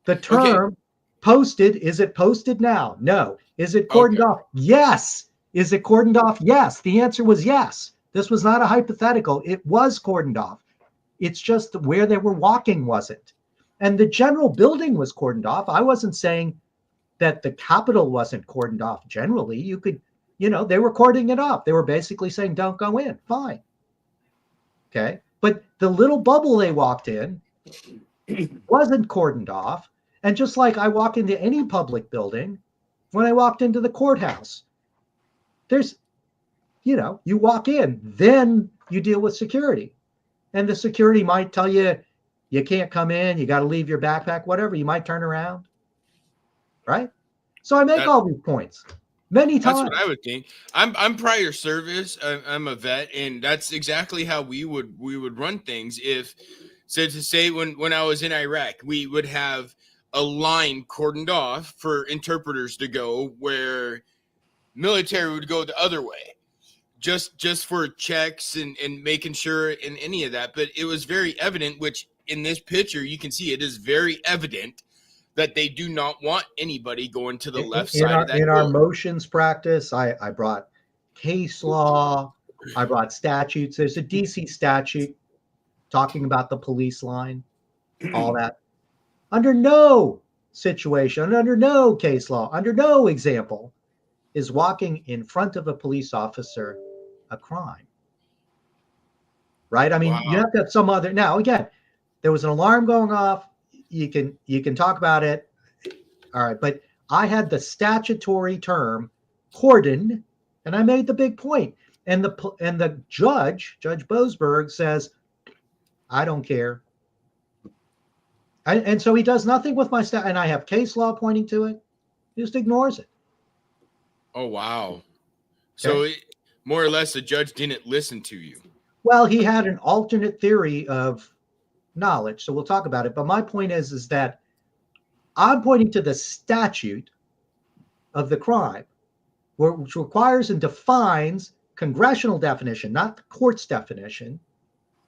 The term posted, is it posted now? No. Is it cordoned off? Yes. Is it cordoned off? Yes. The answer was yes. This was not a hypothetical. It was cordoned off. It's just where they were walking wasn't. And the general building was cordoned off. I wasn't saying that the Capitol wasn't cordoned off generally. You could, they were cordoning it off. They were basically saying, don't go in. Fine. Okay. But the little bubble they walked in wasn't cordoned off. And just like I walk into any public building, when I walked into the courthouse, there's, you walk in, then you deal with security. And the security might tell you, you can't come in, you got to leave your backpack, whatever. You might turn around. Right? So I make all these points many times. That's what I would think. I'm prior service. I'm a vet, and that's exactly how we would run things. To say when I was in Iraq, we would have a line cordoned off for interpreters to go, where military would go the other way, just for checks and making sure in any of that. But it was very evident, which in this picture you can see it is very evident that they do not want anybody going to the left side of that door. In our motions practice, I brought case law, I brought statutes. There's a DC statute talking about the police line, all that. Under no situation, under no case law, under no example is walking in front of a police officer a crime. Right? I mean, you have to have some other. Now, again, there was an alarm going off. You can talk about it. All right. But I had the statutory term cordon, and I made the big point. And the Judge Boasberg, says, I don't care. And so he does nothing with my stat. And I have case law pointing to it. He just ignores it. Oh, wow. So more or less the judge didn't listen to you. Well, he had an alternate theory of knowledge. So we'll talk about it. But my point is that I'm pointing to the statute of the crime, which requires and defines congressional definition, not the court's definition,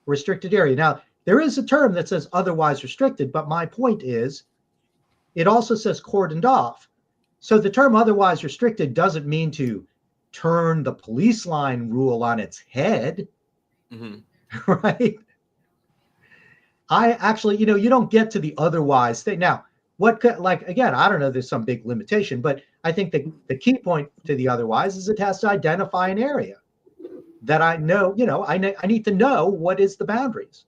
restricted area. Now, there is a term that says otherwise restricted, but my point is it also says cordoned off. So the term otherwise restricted doesn't mean to turn the police line rule on its head, right? I actually, you don't get to the otherwise thing. Now, again, I don't know, there's some big limitation, but I think the key point to the otherwise is it has to identify an area that I know, I need to know what is the boundaries.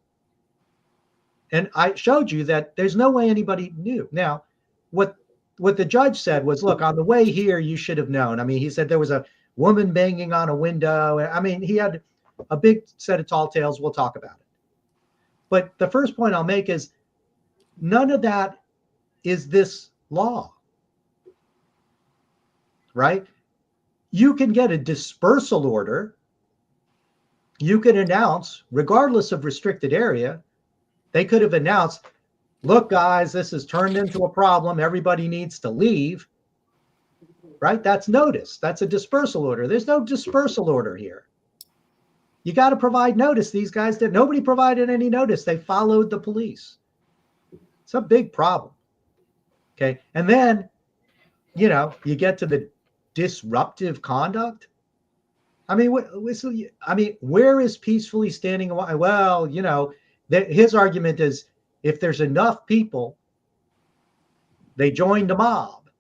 And I showed you that there's no way anybody knew. Now, what the judge said was, look, on the way here, you should have known. I mean, he said there was a woman banging on a window. I mean, he had a big set of tall tales. We'll talk about it. But the first point I'll make is none of that is this law, right? You can get a dispersal order. You can announce, regardless of restricted area, they could have announced, look, guys, this has turned into a problem. Everybody needs to leave, right? That's notice. That's a dispersal order. There's no dispersal order here. You got to provide notice. These guys did. Nobody provided any notice. They followed the police. It's a big problem. Okay. And then, you get to the disruptive conduct. I mean, where is peacefully standing? Well, his argument is if there's enough people, they joined the mob.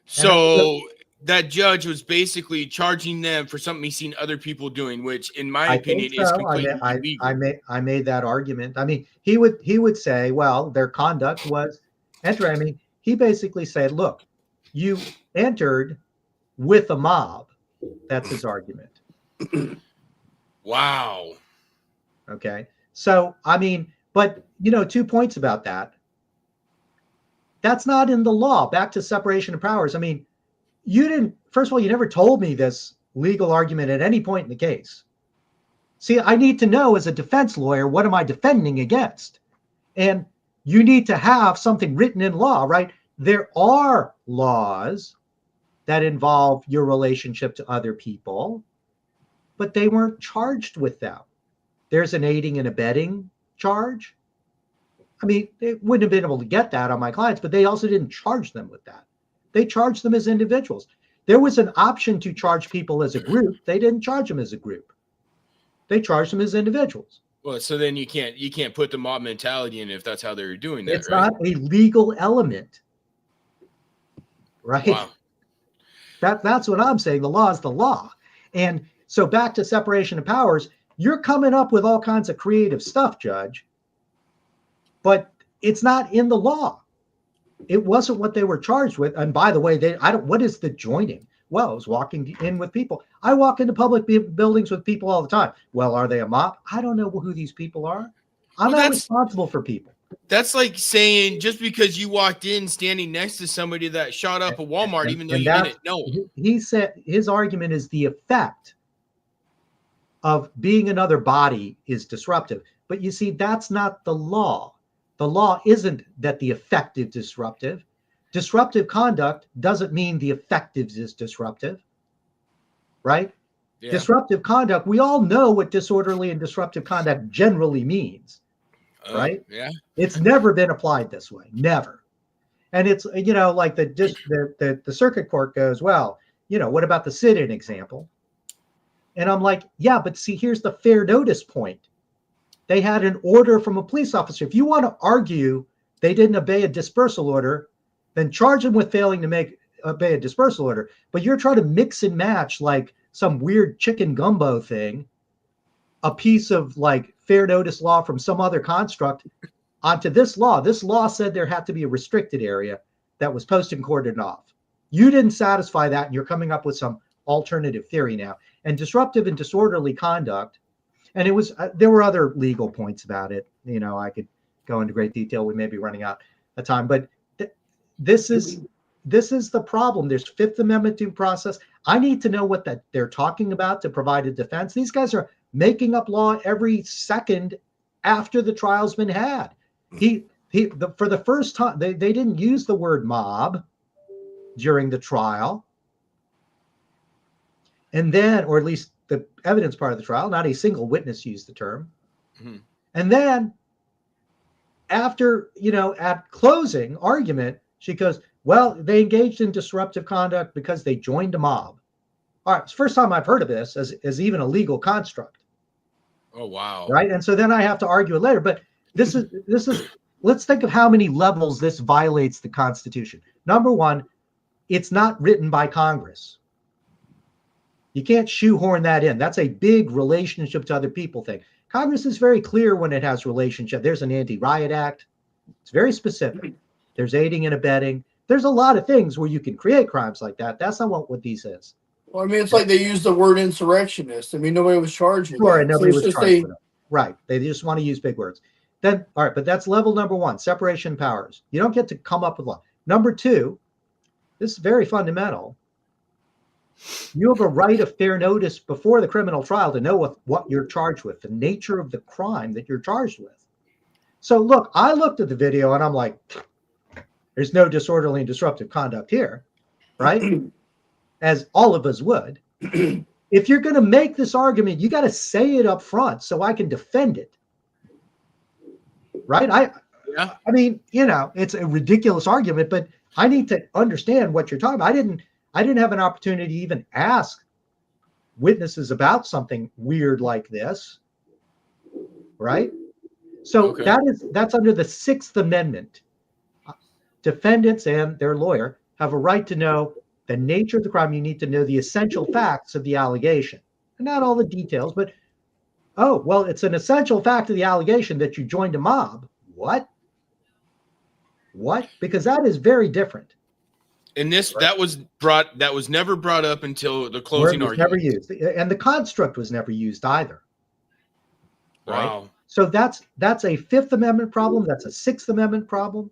So that judge was basically charging them for something he's seen other people doing, which in my opinion is completely illegal. I made that argument. I mean, he would say, well, their conduct was entering. I mean, he basically said, look, you entered with a mob. That's his argument. Wow. Okay. So, I mean, but, 2 points about that. That's not in the law. Back to separation of powers. I mean, first of all, you never told me this legal argument at any point in the case. See, I need to know as a defense lawyer, what am I defending against? And you need to have something written in law, right? There are laws that involve your relationship to other people, but they weren't charged with them. There's an aiding and abetting charge. I mean, they wouldn't have been able to get that on my clients, but they also didn't charge them with that. They charged them as individuals. There was an option to charge people as a group. They didn't charge them as a group. They charged them as individuals. Well, so then you can't put the mob mentality in if that's how they're doing that. It's not a legal element, right? Wow. That's what I'm saying. The law is the law. And so back to separation of powers, you're coming up with all kinds of creative stuff, Judge, but it's not in the law. It wasn't what they were charged with. And by the way, what is the joining? Well, I was walking in with people. I walk into public buildings with people all the time. Well, are they a mob? I don't know who these people are. I'm not responsible for people. That's like saying just because you walked in standing next to somebody that shot up a Walmart, even though you didn't know. He said his argument is the effect of being another body is disruptive. But you see, that's not the law. The law isn't that the effect is disruptive. Disruptive conduct doesn't mean the effective is disruptive, right? Yeah. Disruptive conduct, we all know what disorderly and disruptive conduct generally means, right? Yeah. It's never been applied this way, never. And it's, like the circuit court goes, well, what about the sit-in example? And I'm like, yeah, but see, here's the fair notice point. They had an order from a police officer. If you want to argue they didn't obey a dispersal order, then charge them with failing to obey a dispersal order. But you're trying to mix and match like some weird chicken gumbo thing, a piece of like fair notice law from some other construct onto this law. This law said there had to be a restricted area that was post and cordoned off. You didn't satisfy that, and you're coming up with some alternative theory now. And disruptive and disorderly conduct, and it was there were other legal points about it. I could go into great detail. We may be running out of time, but this is the problem. There's Fifth Amendment due process. I need to know what that they're talking about to provide a defense. These guys are making up law every second after the trial's been had. For the first time, they didn't use the word mob during the trial. And then, or at least the evidence part of the trial, not a single witness used the term. Mm-hmm. And then after, at closing argument, she goes, well, they engaged in disruptive conduct because they joined a mob. All right. It's the first time I've heard of this as even a legal construct. Oh, wow. Right. And so then I have to argue it later. But this is, let's think of how many levels this violates the Constitution. Number one, it's not written by Congress. You can't shoehorn that in. That's a big relationship to other people thing. Congress is very clear when it has relationship. There's an Anti-Riot Act. It's very specific. There's aiding and abetting. There's a lot of things where you can create crimes like that. That's not what these is. Well, I mean, it's like they used the word insurrectionist. I mean, nobody was charged with sure, that. And nobody was charged with it. Right. They just want to use big words. Then, all right, but that's level number one, separation of powers. You don't get to come up with law. Number two, this is very fundamental. You have a right of fair notice before the criminal trial to know what you're charged with, the nature of the crime that you're charged with. So look, I looked at the video and I'm like, there's no disorderly and disruptive conduct here, right? As all of us would. If you're going to make this argument, you got to say it up front so I can defend it. Right? I mean, it's a ridiculous argument, but I need to understand what you're talking about. I didn't have an opportunity to even ask witnesses about something weird like this. Right? So okay. That's under the Sixth Amendment. Defendants and their lawyer have a right to know the nature of the crime. You need to know the essential facts of the allegation. And not all the details, but, oh, well, it's an essential fact of the allegation that you joined a mob. What? Because that is very different. And this, right? that was never brought up until the closing argument. Never used. And the construct was never used either. Right? Wow. So that's a Fifth Amendment problem. That's a Sixth Amendment problem.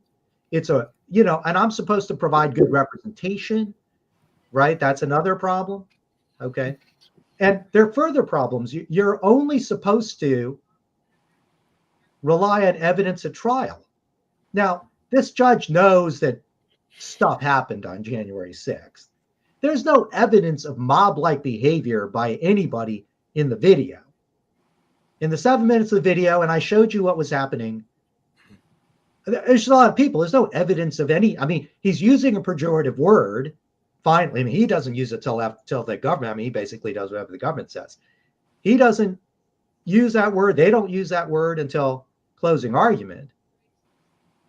It's a, you know, and I'm supposed to provide good representation, right? That's another problem. Okay. And there are further problems. You're only supposed to rely on evidence at trial. Now, this judge knows that stuff happened on January 6th. There's no evidence of mob-like behavior by anybody in the video. In the 7 minutes of the video, and I showed you what was happening, there's a lot of people. There's no evidence of any. I mean, he's using a pejorative word. Finally, I mean, he doesn't use it till the government. I mean, he basically does whatever the government says. He doesn't use that word. They don't use that word until closing argument.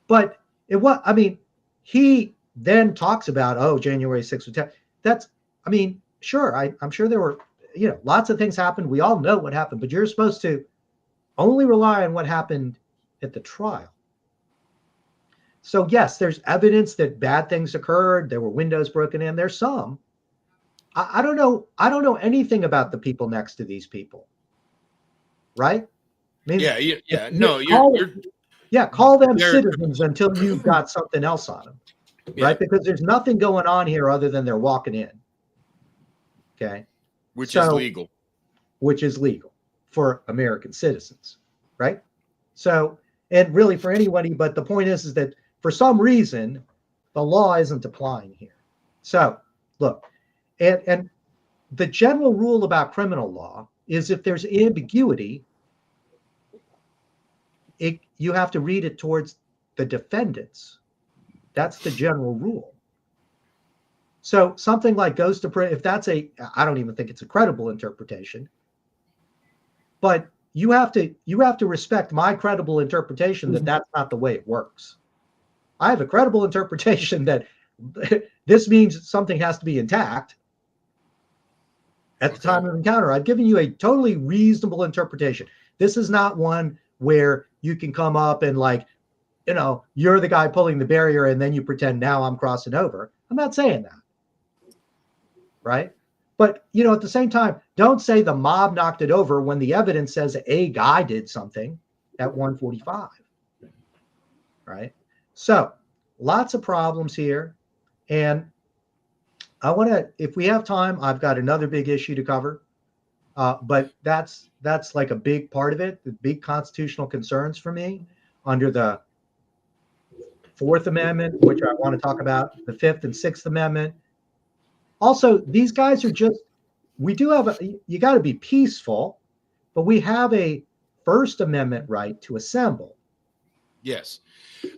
But I mean, he then talks about, oh, January 6th was 10. That's, I mean, sure, I'm sure there were, you know, lots of things happened. We all know what happened, but you're supposed to only rely on what happened at the trial. So yes, there's evidence that bad things occurred. There were windows broken in. There's some. I don't know. I don't know anything about the people next to these people. Right? I mean, call them citizens until you've got something else on them. Yeah. Right? Because there's nothing going on here other than they're walking in. Okay. Which is legal. Which is legal for American citizens. Right? So, and really for anybody, but the point is that for some reason, the law isn't applying here. So, look, and the general rule about criminal law is if there's ambiguity, you have to read it towards the defendants. That's the general rule. So something like goes to prison, if that's I don't even think it's a credible interpretation, but you have to respect my credible interpretation that that's not the way it works. I have a credible interpretation that this means something has to be intact at the time of encounter. I've given you a totally reasonable interpretation. This is not one where you can come up and like, you know, you're the guy pulling the barrier and then you pretend now I'm crossing over. I'm not saying that. Right? But, you know, at the same time, don't say the mob knocked it over when the evidence says a guy did something at 1:45. Right? So, lots of problems here. And I want to, if we have time, I've got another big issue to cover. But that's like a big part of it, the big constitutional concerns for me under the Fourth Amendment, which I want to talk about, the Fifth and Sixth Amendment. Also, these guys are just, we do have, you got to be peaceful, but we have a First Amendment right to assemble. Yes.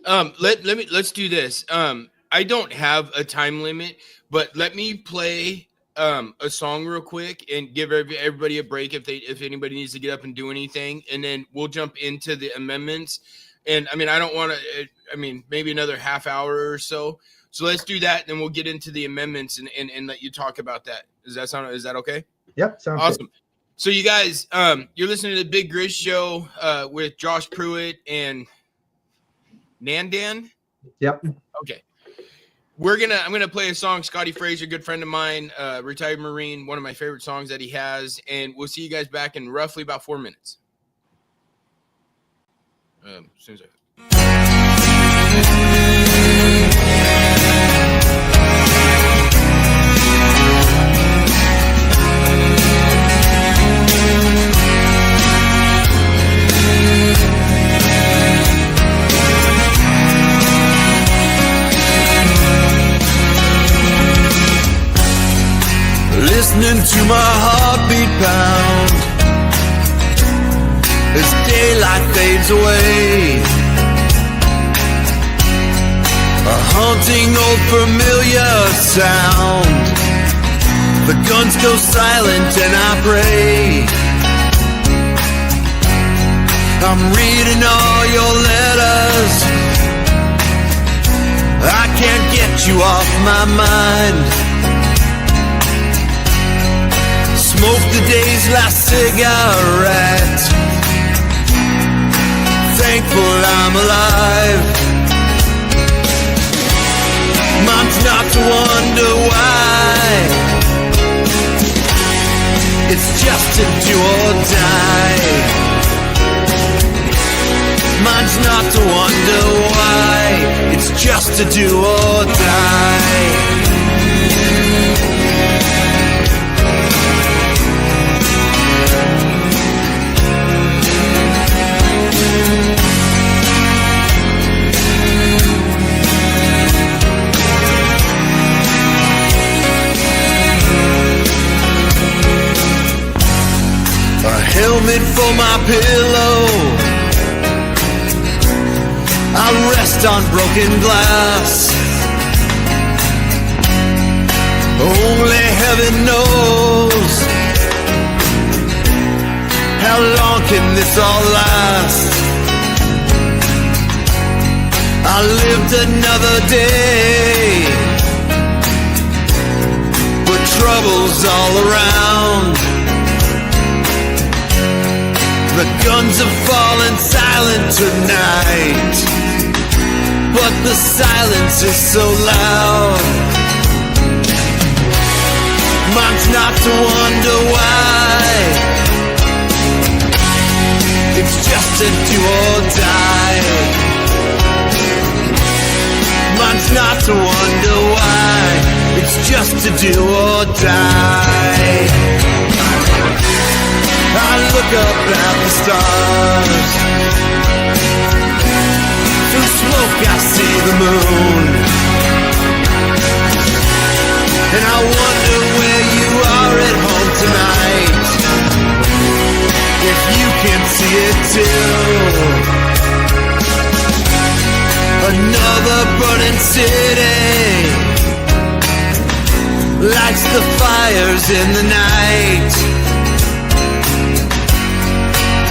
Let's do this. I don't have a time limit, but let me play a song real quick and give everybody a break if anybody needs to get up and do anything, and then we'll jump into the amendments. And I mean, I don't want to. I mean, maybe another half hour or so. So let's do that, and then we'll get into the amendments and let you talk about that. Is that okay? Yep, sounds awesome. Good. So you guys, you're listening to the Big Grizz Show with Josh Pruitt and Nandan. Yep. Okay. I'm gonna play a song. Scotty Fraser, good friend of mine, retired Marine, one of my favorite songs that he has, and we'll see you guys back in roughly about 4 minutes. As soon as listening to my heartbeat pound as daylight fades away. A haunting old familiar sound. The guns go silent and I pray. I'm reading all your letters. I can't get you off my mind. Smoke the day's last cigarette. Thankful I'm alive. Mine's not to wonder why. It's just to do or die. just to do or die. A helmet for my pillow, I rest on broken glass. Only heaven knows how long can this all last. I lived another day, but trouble's all around. The guns have fallen silent tonight, but the silence is so loud. Mine's not to wonder why, it's just to do or die. Mine's not to wonder why, it's just to do or die. I look up at the stars, through smoke I see the moon, and I wonder where you are at home tonight, if you can see it too. Another burning city lights the fires in the night.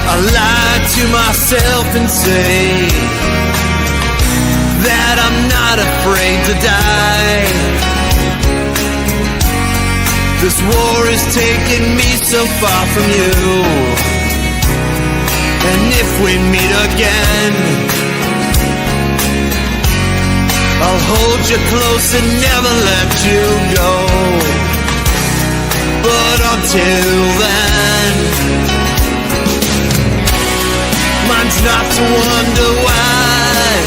I lie to myself and say that I'm not afraid to die. This war is taking me so far from you, and if we meet again, I'll hold you close and never let you go. But until then, mine's not to wonder why,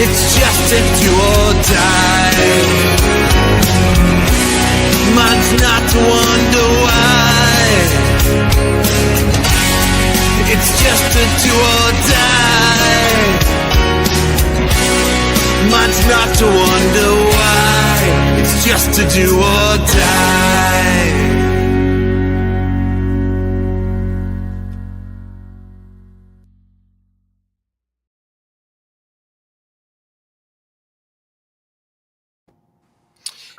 it's just to do or die. Mine's not to wonder why, it's just to do or die. Mine's not to wonder why, it's just to do or die.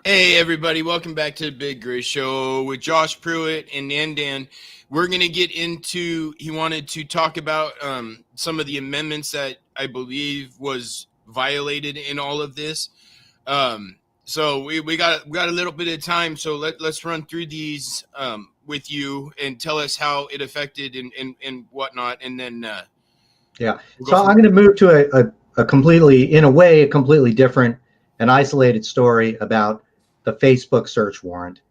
Hey everybody, welcome back to the Big Grizz Show with Josh Pruitt and Nandan. We're going to get into, he wanted to talk about some of the amendments that I believe was violated in all of this. So we got a little bit of time, so let's run through these with you and tell us how it affected and whatnot, and then yeah. So I'm going to move to a completely, in a way, a completely different and isolated story about the Facebook search warrant.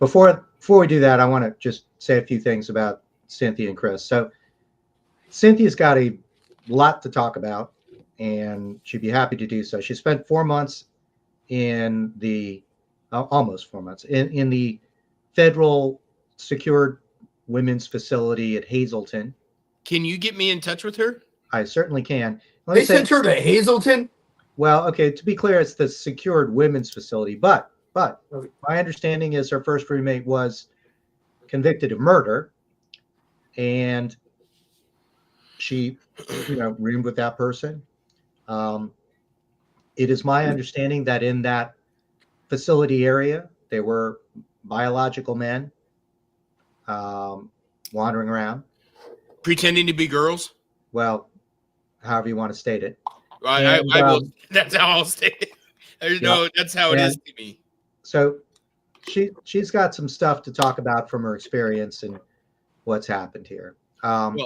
Before we do that, I want to just say a few things about Cynthia and Chris. So Cynthia's got a lot to talk about, and she'd be happy to do so. She spent 4 months in the almost 4 months in the federal secured women's facility at Hazleton. Can you get me in touch with her? I certainly can. They sent her to Hazleton? Well, okay, to be clear, it's the secured women's facility, but my understanding is her first roommate was convicted of murder, and she, roomed with that person. It is my understanding that in that facility area, there were biological men wandering around. Pretending to be girls? Well, however you want to state it. I will. That's how I'll state it. That's how it is to me. So she's got some stuff to talk about from her experience and what's happened here. Well,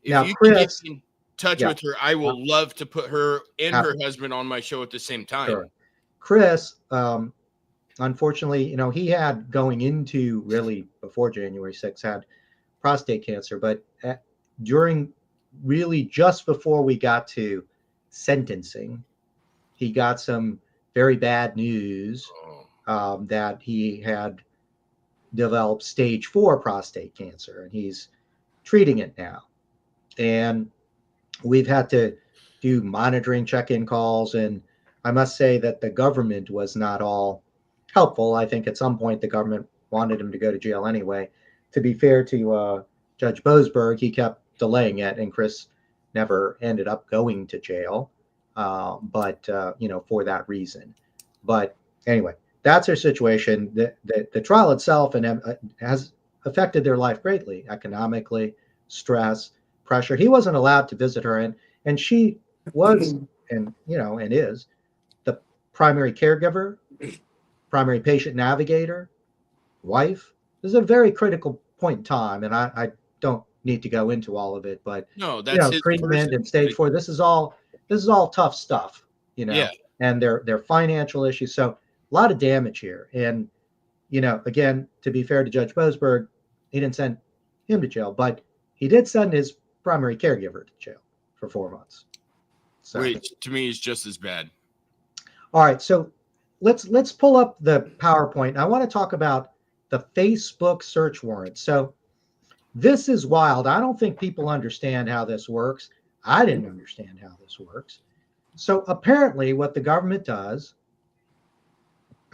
if now, you Chris, can get in touch with her, I will love to put her and her husband on my show at the same time. Sure. Chris, unfortunately, he had, going into really before January 6th, had prostate cancer, but during really just before we got to sentencing. He got some very bad news that he had developed stage 4 prostate cancer, and he's treating it now. And we've had to do monitoring check-in calls, and I must say that the government was not all helpful. I think at some point the government wanted him to go to jail anyway. To be fair to Judge Boasberg, he kept delaying it, and Chris never ended up going to jail, but for that reason. But anyway, that's their situation. The trial itself has affected their life greatly, economically, stress, pressure. He wasn't allowed to visit her, and she was and is the primary caregiver, primary patient navigator, wife. This is a very critical point in time, and I don't need to go into all of it, but no, that's his treatment and stage 4. This is all tough stuff, Yeah. and their financial issues. So a lot of damage here. And again, to be fair to Judge Boasberg, he didn't send him to jail, but he did send his primary caregiver to jail for 4 months. So, which to me is just as bad. All right, so let's pull up the PowerPoint. I want to talk about the Facebook search warrant. So this is wild. I don't think people understand how this works. I didn't understand how this works. So apparently what the government does,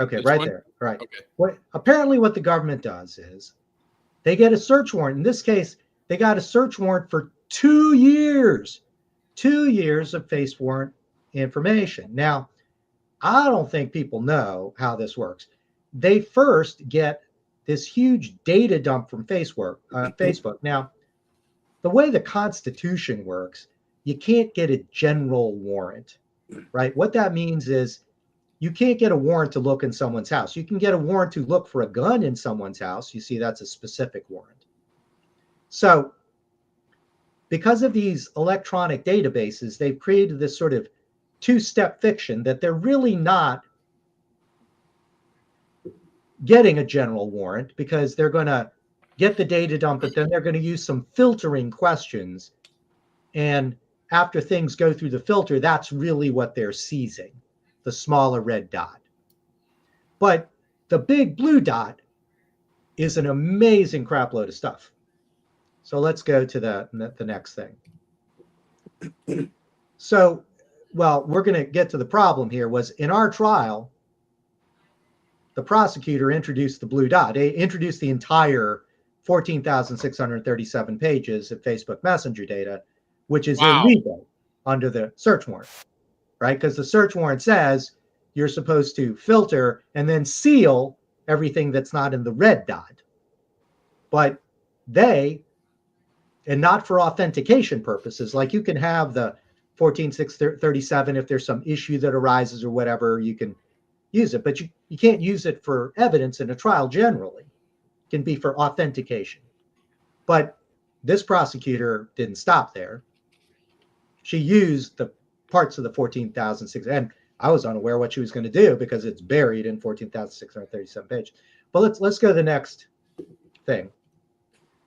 okay, This right one? there, right. Okay. Apparently what the government does is they get a search warrant. In this case, they got a search warrant for 2 years. 2 years of face warrant information. Now, I don't think people know how this works. They first get this huge data dump from Facebook. Now, the way the Constitution works, you can't get a general warrant, right? What that means is you can't get a warrant to look in someone's house. You can get a warrant to look for a gun in someone's house. You see, that's a specific warrant. So because of these electronic databases, they've created this sort of two-step fiction that they're really not getting a general warrant, because they're going to get the data dump, but then they're going to use some filtering questions. And after things go through the filter, that's really what they're seizing, the smaller red dot. But the big blue dot is an amazing crapload of stuff. So let's go to the next thing. So, well, we're going to get to the problem here. Was in our trial, the prosecutor introduced the blue dot. They introduced the entire 14,637 pages of Facebook Messenger data, which is illegal under the search warrant, right? Because the search warrant says you're supposed to filter and then seal everything that's not in the red dot. But and not for authentication purposes, like you can have the 14,637 if there's some issue that arises or whatever, you can use it, but you can't use it for evidence in a trial generally. It can be for authentication. But this prosecutor didn't stop there. She used the parts of the 14,600, and I was unaware what she was going to do because it's buried in 14,637 pages. But let's go to the next thing.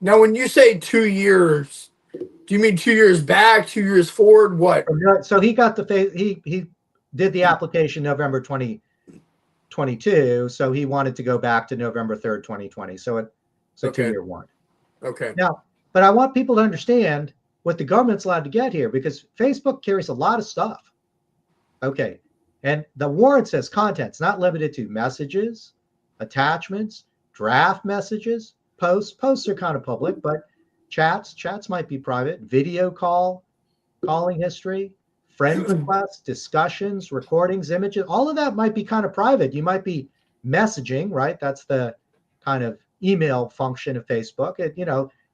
Now, when you say 2 years, do you mean 2 years back, 2 years forward? What? So he got he did the application November 2022. So he wanted to go back to November 3rd, 2020. So it's a 2-year warrant. Okay. Now, but I want people to understand what the government's allowed to get here, because Facebook carries a lot of stuff. Okay. And the warrant says contents not limited to messages, attachments, draft messages, posts. Posts are kind of public, but chats might be private. Video calling history, friend requests, discussions, recordings, images. All of that might be kind of private. You might be messaging, right? That's the kind of email function of Facebook.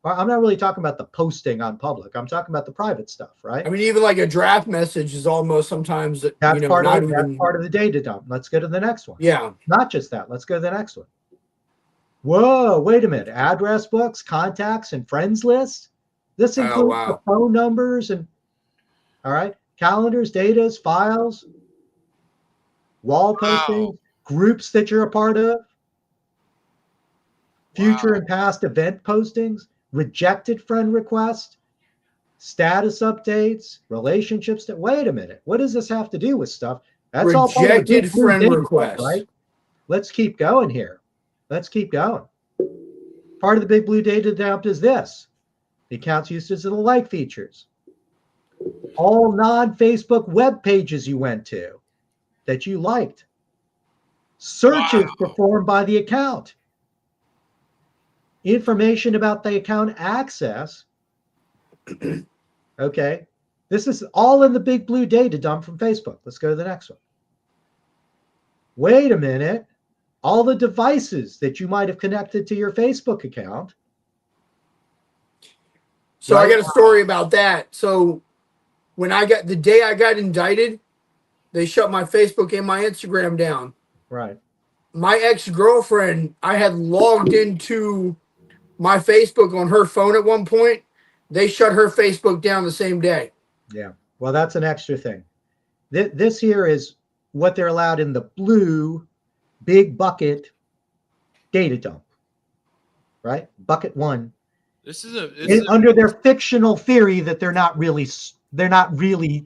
I'm not really talking about the posting on public. I'm talking about the private stuff, right? I mean, even like a draft message is almost sometimes that's part of the data dump. Let's go to the next one. Yeah. Not just that. Let's go to the next one. Whoa, wait a minute. Address books, contacts, and friends lists. This includes the phone numbers and, all right, calendars, datas, files, wall postings, groups that you're a part of, future and past event postings, rejected friend requests, status updates, relationships. Wait a minute. What does this have to do with stuff? That's all part of the Rejected Big Blue friend data, request. right? Let's keep going here. Let's keep going. Part of the Big Blue data dump is this: the accounts uses of the like features. All non-Facebook web pages you went to that you liked. Searches performed by the account. Information about the account access. Okay. This is all in the Big Blue data dump from Facebook. Let's go to the next one. Wait a minute. All the devices that you might have connected to your Facebook account. So Right. I got a story about that. So when the day I got indicted, they shut my Facebook and my Instagram down. Right. My ex-girlfriend, I had logged into my Facebook on her phone at one point. They shut her Facebook down the same day. Yeah. Well, that's an extra thing. This here is what they're allowed in the blue big bucket data dump. Right? Bucket one. This is Under their fictional theory that they're not really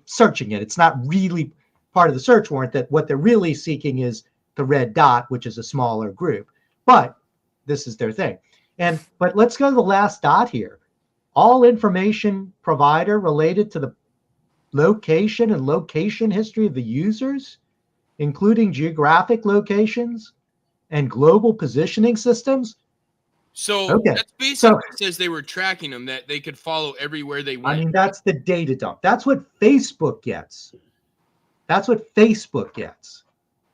searching it. It's not really part of the search warrant. That what they're really seeking is the red dot, which is a smaller group. But this is their thing. But let's go to the last dot here. All information provider related to the location and location history of the users, including geographic locations and global positioning systems. so Okay. that's basically says they were tracking them, that they could follow everywhere they went. I mean, that's the data dump. That's what Facebook gets. That's what Facebook gets.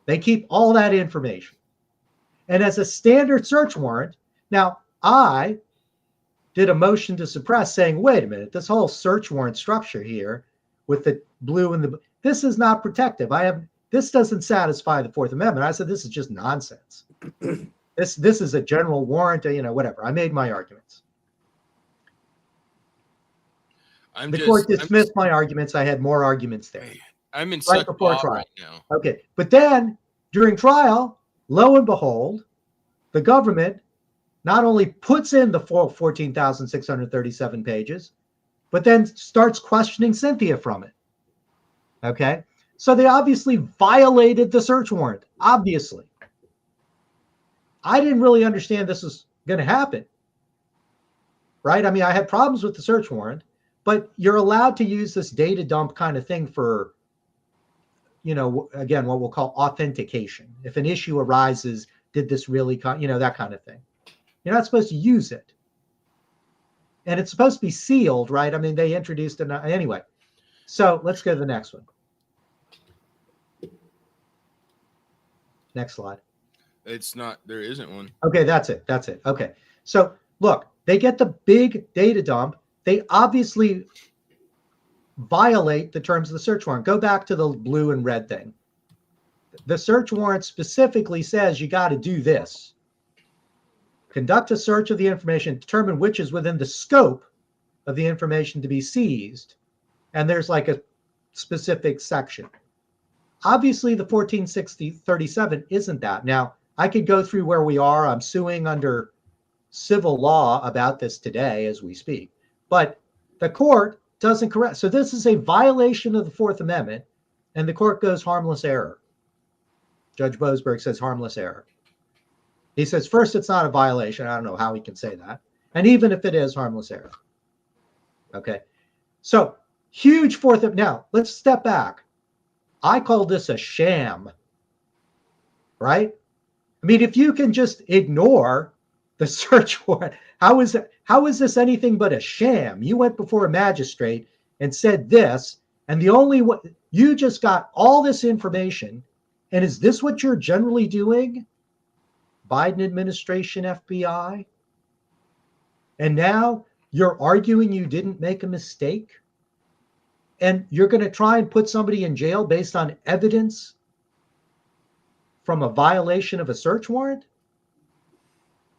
They keep all that information. And as a standard search warrant, now I did a motion to suppress saying, wait a minute, this whole search warrant structure here with the blue and this is not protective. This doesn't satisfy the Fourth Amendment. I said, this is just nonsense. This is a general warrant, whatever. I made my arguments. The court dismissed my arguments. I had more arguments there. I'm in Right such before awe trial. right now. Okay. But then during trial, lo and behold, the government not only puts in the 14,637 pages, but then starts questioning Cynthia from it. Okay. So they obviously violated the search warrant. Obviously. I didn't really understand this was going to happen. Right? I mean, I had problems with the search warrant, but you're allowed to use this data dump kind of thing for, again, what we'll call authentication. If an issue arises, did this really, that kind of thing. You're not supposed to use it. And it's supposed to be sealed, right? I mean, they introduced it anyway. So let's go to the next one. Next slide. It's not, there isn't one. Okay, that's it. Okay. So look, they get the big data dump. They obviously violate the terms of the search warrant. Go back to the blue and red thing. The search warrant specifically says you got to do this. Conduct a search of the information, determine which is within the scope of the information to be seized. And there's like a specific section. Obviously, the 1437 isn't that. Now, I could go through where we are. I'm suing under civil law about this today as we speak. But the court doesn't correct. So this is a violation of the Fourth Amendment, and the court goes harmless error. Judge Boasberg says harmless error. He says, first, it's not a violation. I don't know how he can say that. And even if it is, harmless error. Okay. So huge Fourth. Now, let's step back. I call this a sham. Right? I mean, if you can just ignore the search warrant, how is this anything but a sham? You went before a magistrate and said this, and you just got all this information. And is this what you're generally doing? Biden administration, FBI? And now you're arguing you didn't make a mistake? And you're going to try and put somebody in jail based on evidence from a violation of a search warrant?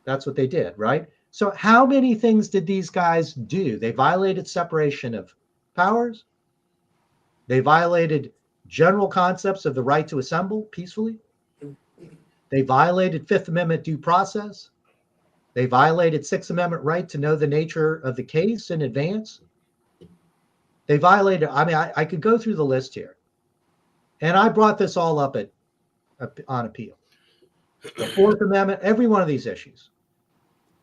That's what they did, right? So how many things did these guys do? They violated separation of powers. They violated general concepts of the right to assemble peacefully. They violated Fifth Amendment due process. They violated Sixth Amendment right to know the nature of the case in advance. They violated. I mean, I could go through the list here, and I brought this all up on appeal. The Fourth Amendment, every one of these issues.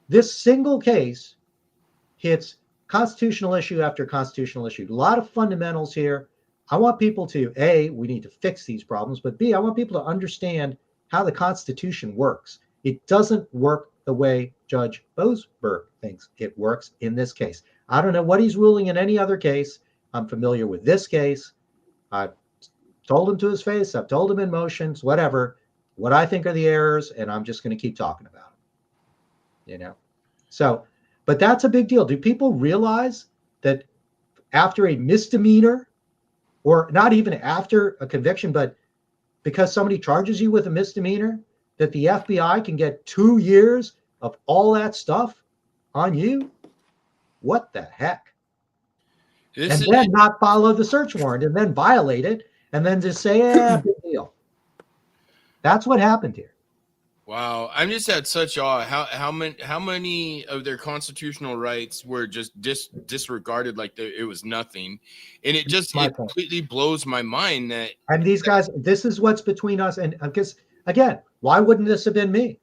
This single case hits constitutional issue after constitutional issue. A lot of fundamentals here. I want people to, A, we need to fix these problems, but B, I want people to understand how the Constitution works. It doesn't work the way Judge Boasberg thinks it works in this case. I don't know what he's ruling in any other case. I'm familiar with this case. I've told him to his face. I've told him in motions, whatever, what I think are the errors, and I'm just going to keep talking about them. So, but that's a big deal. Do people realize that after a misdemeanor, or not even after a conviction, but because somebody charges you with a misdemeanor, that the FBI can get 2 years of all that stuff on you? What the heck? Then not follow the search warrant, and then violate it, and then just say, big deal. That's what happened here. Wow, I'm just at such awe. How many of their constitutional rights were just disregarded like it was nothing, and it completely blows my mind that. And these guys, this is what's between us, and because again, why wouldn't this have been me?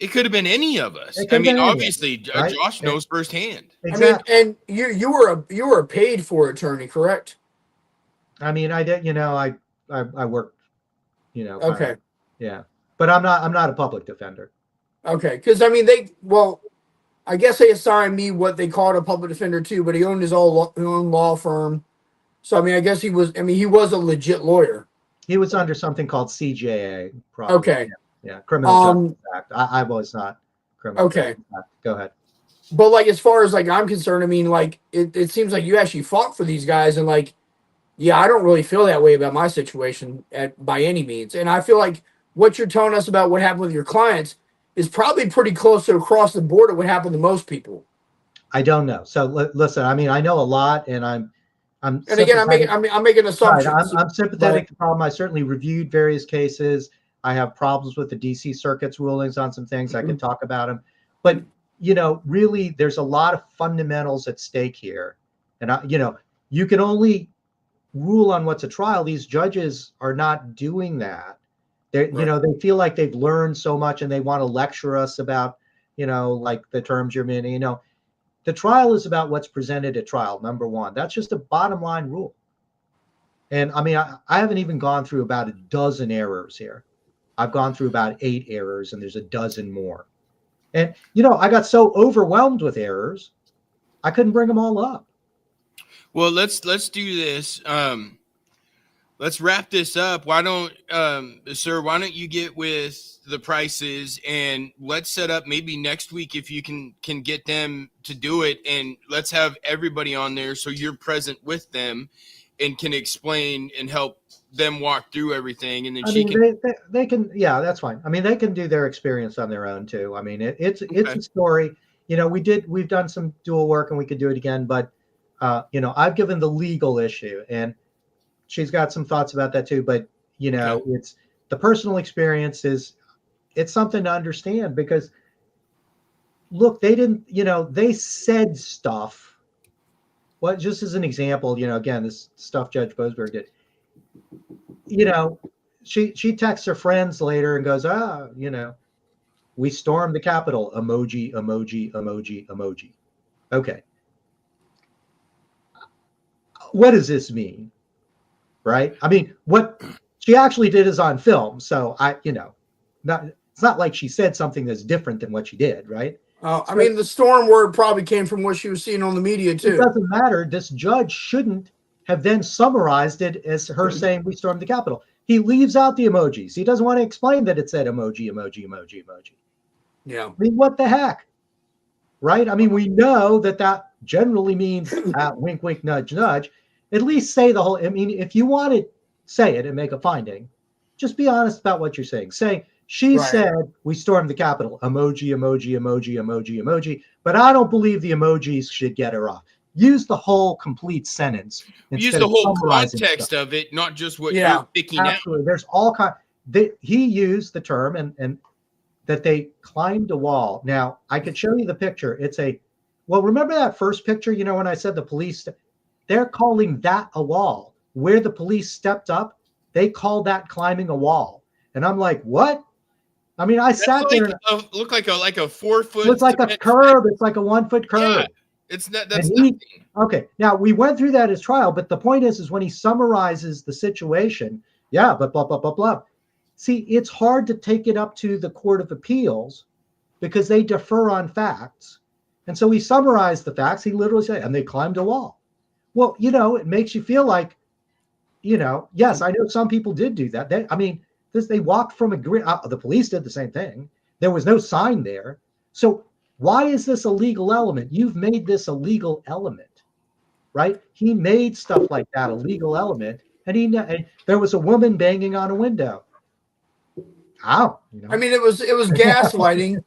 It could have been any of us. I mean, obviously, right? Josh knows firsthand. I Exactly. mean, and you were a paid for attorney, correct? I mean, I did. I worked. Okay. Yeah. But I'm not a public defender. Okay, because I mean I guess they assigned me what they called a public defender too, but he owned his own law firm. So I mean, I guess he was a legit lawyer. He was under something called CJA. Probably. Okay. Yeah. Criminal Justice Act. I was not criminal. Okay. Justice Act. Go ahead. But like, as far as like I'm concerned, I mean, like it seems like you actually fought for these guys, and like, yeah, I don't really feel that way about my situation by any means, and I feel like what you're telling us about what happened with your clients is probably pretty close to across the board of what happened to most people. I don't know. So listen, I mean, I know a lot, and I'm and again, I'm making assumptions. Right, I'm sympathetic to the problem. I certainly reviewed various cases. I have problems with the DC Circuit's rulings on some things. I can talk about them, but really, there's a lot of fundamentals at stake here, and you can only rule on what's a trial. These judges are not doing that. They feel like they've learned so much, and they want to lecture us about, like the terms you're meaning. The trial is about what's presented at trial. Number one, that's just a bottom line rule. And I mean, I haven't even gone through about a dozen errors here. I've gone through about 8 errors, and there's a dozen more. And I got so overwhelmed with errors, I couldn't bring them all up. Well, let's do this. Let's wrap this up. Why don't you get with the prices, and let's set up maybe next week if you can get them to do it, and let's have everybody on there so you're present with them and can explain and help them walk through everything. And then they can, yeah, that's fine. I mean, they can do their experience on their own too. I mean, it's a story. We've done some dual work, and we could do it again, but I've given the legal issue, and she's got some thoughts about that too, but it's the personal experience it's something to understand, because look, they didn't, they said stuff. Well, just as an example, again, this stuff Judge Boasberg did, she texts her friends later and goes, we stormed the Capitol, emoji, emoji, emoji, emoji. Okay. What does this mean? Right? I mean, what she actually did is on film. So it's not like she said something that's different than what she did, right? I mean, the storm word probably came from what she was seeing on the media too. It doesn't matter. This judge shouldn't have then summarized it as her saying we stormed the Capitol. He leaves out the emojis. He doesn't want to explain that it said emoji, emoji, emoji, emoji. Yeah. I mean, what the heck? Right? I mean, we know that generally means wink, wink, nudge, nudge. At least say the whole, I mean, if you want to say it and make a finding, just be honest about what you're saying. Say, she said we stormed the Capitol, emoji, emoji, emoji, emoji, emoji, but I don't believe the emojis should get her off. Use the whole complete sentence. Use the whole context of it, not just what you're picking absolutely. Out. There's all kinds. He used the term and that they climbed a wall. Now, I could show you the picture. Remember that first picture, when I said the police, they're calling that a wall. Where the police stepped up, they called that climbing a wall. And I'm like, what? I mean, I sat there and look like a 4 foot. it's like a curb. It's like a 1 foot curb. Yeah, it's not. That's nothing. Okay. Now we went through that as trial, but the point is when he summarizes the situation, yeah, but blah, blah, blah, blah. See, it's hard to take it up to the Court of Appeals because they defer on facts. And so he summarized the facts. He literally said, and they climbed a wall. Well, it makes you feel like, yes, I know some people did do that. They walked from a grid. The police did the same thing. There was no sign there. So why is this a legal element? You've made this a legal element, right? He made stuff like that a legal element. And there was a woman banging on a window. How? I mean, it was gaslighting.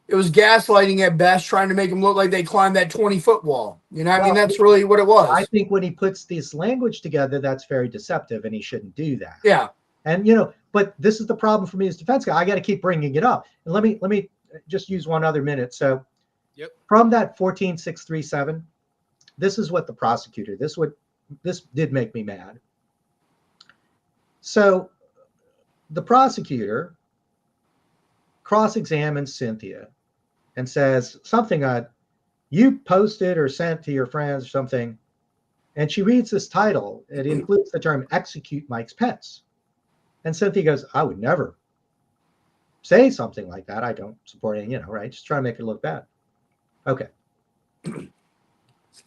It was gaslighting at best, trying to make them look like they climbed that 20-foot wall. I mean, that's really what it was. I think when he puts this language together, that's very deceptive, and he shouldn't do that. Yeah. And, but this is the problem for me as defense guy. I got to keep bringing it up. And let me just use one other minute. So from that 14637, this is what the prosecutor, this did make me mad. So the prosecutor cross-examines Cynthia and says something you posted or sent to your friends or something, and she reads this title. It includes the term "execute Mike's pets," and Cynthia goes, "I would never say something like that. I don't support it, right? Just try to make it look bad." Okay.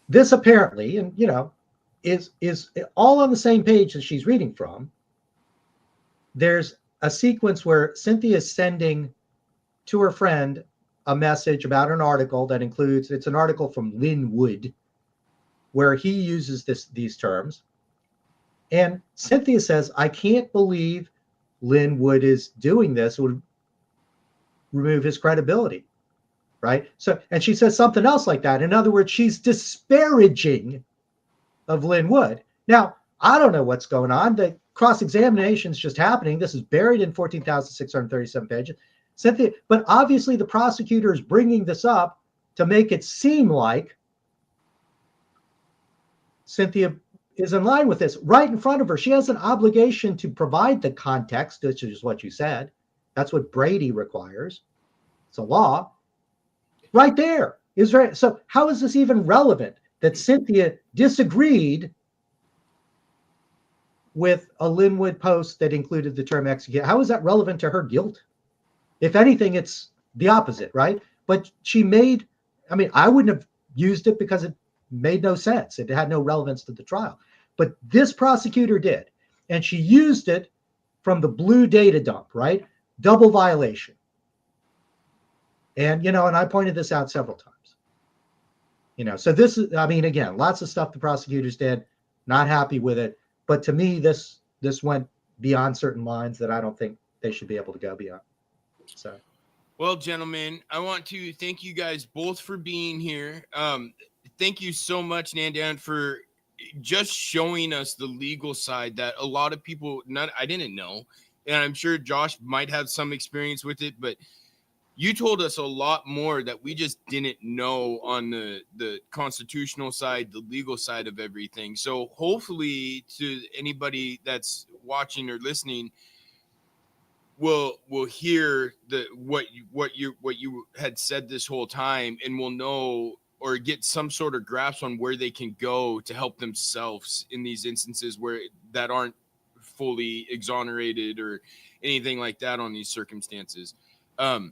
This apparently, and is all on the same page that she's reading from. There's a sequence where Cynthia is sending to her friend a message about an article that includes, it's an article from Lynn Wood, where he uses these terms. And Cynthia says, I can't believe Lynn Wood is doing this. It would remove his credibility, right? So, and she says something else like that. In other words, she's disparaging of Lynn Wood. Now, I don't know what's going on. The cross-examination is just happening. This is buried in 14,637 pages. Cynthia, but obviously the prosecutor is bringing this up to make it seem like Cynthia is in line with this right in front of her. She has an obligation to provide the context, which is what you said. That's what Brady requires. It's a law. Right there is right. So how is this even relevant that Cynthia disagreed with a Lynn Wood post that included the term execute? How is that relevant to her guilt? If anything, it's the opposite, right? But I wouldn't have used it because it made no sense. It had no relevance to the trial. But this prosecutor did. And she used it from the blue data dump, right? Double violation. And, and I pointed this out several times. So this is, again, lots of stuff the prosecutors did, not happy with it. But to me, this went beyond certain lines that I don't think they should be able to go beyond. So, well, gentlemen, I want to thank you guys both for being here. Thank you so much, Nandan, for just showing us the legal side that a lot of people I didn't know, and I'm sure Josh might have some experience with it, but you told us a lot more that we just didn't know on the constitutional side, the legal side of everything. So hopefully to anybody that's watching or listening will hear what you had said this whole time, and will know or get some sort of grasp on where they can go to help themselves in these instances that aren't fully exonerated or anything like that on these circumstances. I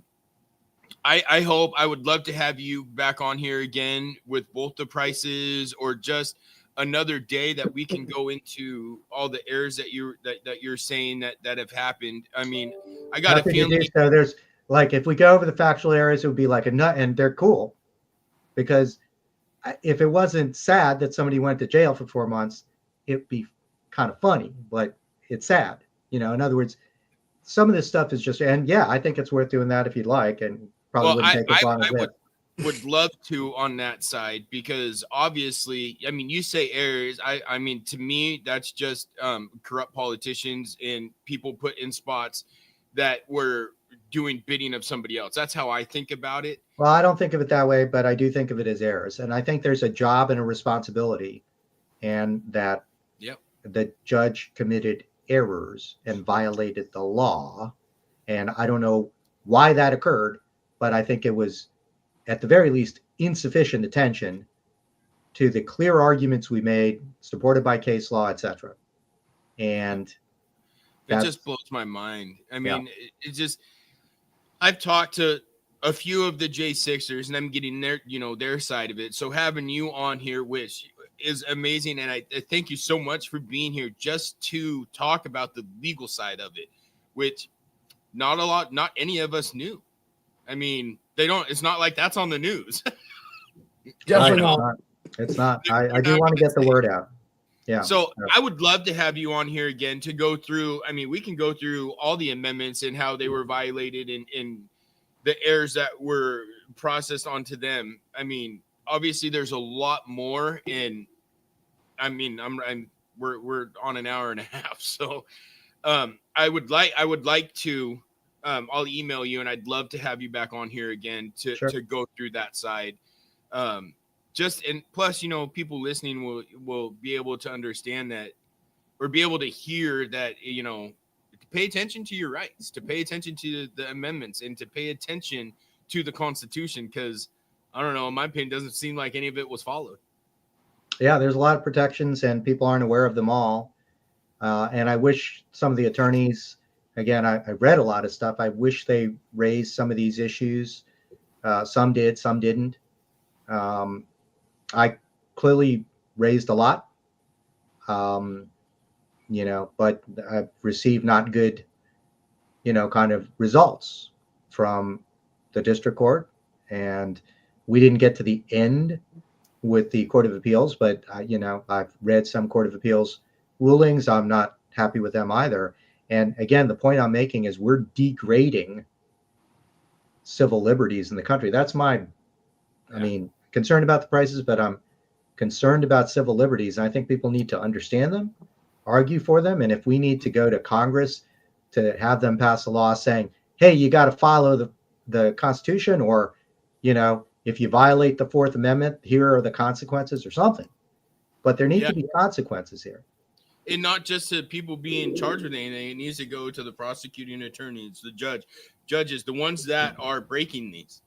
would love to have you back on here again with both the prices, or just another day that we can go into all the errors that you're saying that have happened. I mean, I got a feeling. So there's if we go over the factual errors, it would be like a nut, and they're cool, because if it wasn't sad that somebody went to jail for 4 months, it'd be kind of funny, but it's sad. In other words, some of this stuff is just, and yeah, I think it's worth doing that if you'd like, and probably wouldn't take as long as it. Would love to on that side, because obviously, you say errors. To me, that's just corrupt politicians and people put in spots that were doing bidding of somebody else. That's how I think about it. Well, I don't think of it that way, but I do think of it as errors. And I think there's a job and a responsibility and that Yep. the judge committed errors and violated the law. And I don't know why that occurred, but I think it was at the very least insufficient attention to the clear arguments we made, supported by case law, etc. And it just blows my mind. I mean, it just, I've talked to a few of the J6ers and I'm getting their, their side of it. So having you on here, which is amazing. And I thank you so much for being here just to talk about the legal side of it, which not any of us knew. I mean, it's not like that's on the news. Definitely not. It's not. I do want to get the word out. Yeah. So I would love to have you on here again to go through. I mean, we can go through all the amendments and how they were violated and the errors that were processed onto them. I mean, obviously there's a lot more, and I mean, we're on an hour and a half. So I would like to I'll email you, and I'd love to have you back on here again to go through that side. And plus, people listening will be able to understand that, or be able to hear that, to pay attention to your rights, to pay attention to the amendments, and to pay attention to the Constitution, because I don't know, in my opinion, it doesn't seem like any of it was followed. Yeah, there's a lot of protections and people aren't aware of them all. And I wish some of the attorneys, again, I read a lot of stuff. I wish they raised some of these issues. Some did, some didn't. I clearly raised a lot, but I've received not good, kind of results from the district court. And we didn't get to the end with the Court of Appeals, but, I've read some Court of Appeals rulings. I'm not happy with them either. And again, the point I'm making is we're degrading civil liberties in the country. That's I mean, concerned about the prices, but I'm concerned about civil liberties. And I think people need to understand them, argue for them. And if we need to go to Congress to have them pass a law saying, hey, you got to follow the Constitution, or, if you violate the Fourth Amendment, here are the consequences or something. But there need to be consequences here. And not just to people being charged with anything. It needs to go to the prosecuting attorneys, the judges, the ones that are breaking these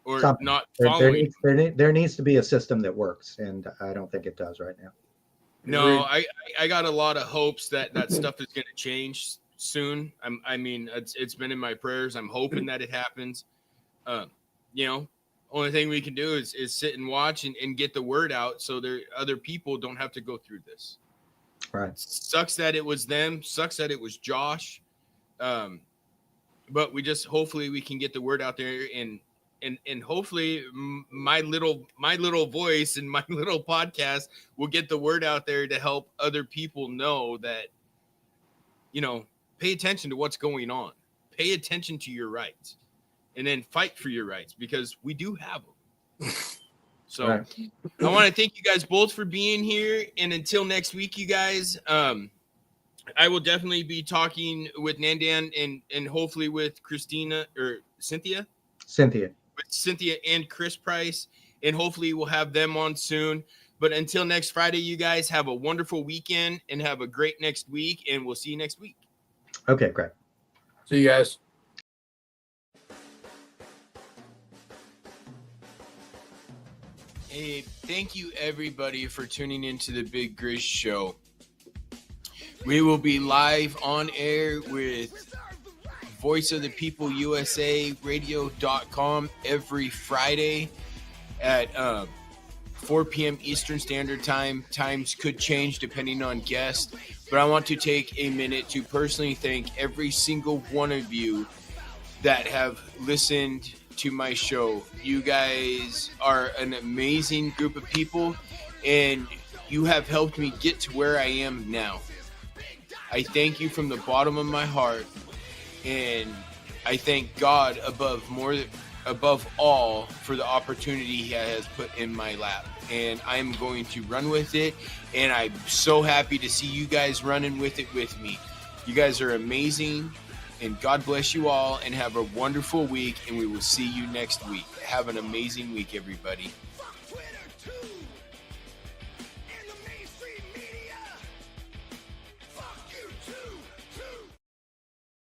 or something. Not following. There needs to be a system that works, and I don't think it does right now. No, I got a lot of hopes that stuff is going to change soon. I mean, it's been in my prayers. I'm hoping that it happens. Only thing we can do is sit and watch and get the word out so other people don't have to go through this. Right. Sucks that it was them. Sucks that it was Josh. But hopefully we can get the word out there, and hopefully my little voice and my little podcast will get the word out there to help other people know that, pay attention to what's going on. Pay attention to your rights, and then fight for your rights, because we do have them. So right. I want to thank you guys both for being here. And until next week, you guys, I will definitely be talking with Nandan and hopefully with Christina or Cynthia. With Cynthia and Chris Price. And hopefully we'll have them on soon. But until next Friday, you guys have a wonderful weekend and have a great next week. And we'll see you next week. Okay, great. See you guys. Hey, thank you everybody for tuning into the Big Grizz Show. We will be live on air with Voice of the People USA Radio.com every Friday at 4 p.m. Eastern Standard Time. Times could change depending on guests, but I want to take a minute to personally thank every single one of you that have listened to my show. You guys are an amazing group of people, and you have helped me get to where I am now. I thank you from the bottom of my heart, and I thank God above all for the opportunity he has put in my lap, and I'm going to run with it, and I'm so happy to see you guys running with it with me. You guys are amazing. And God bless you all, and have a wonderful week, and we will see you next week. Have an amazing week, everybody.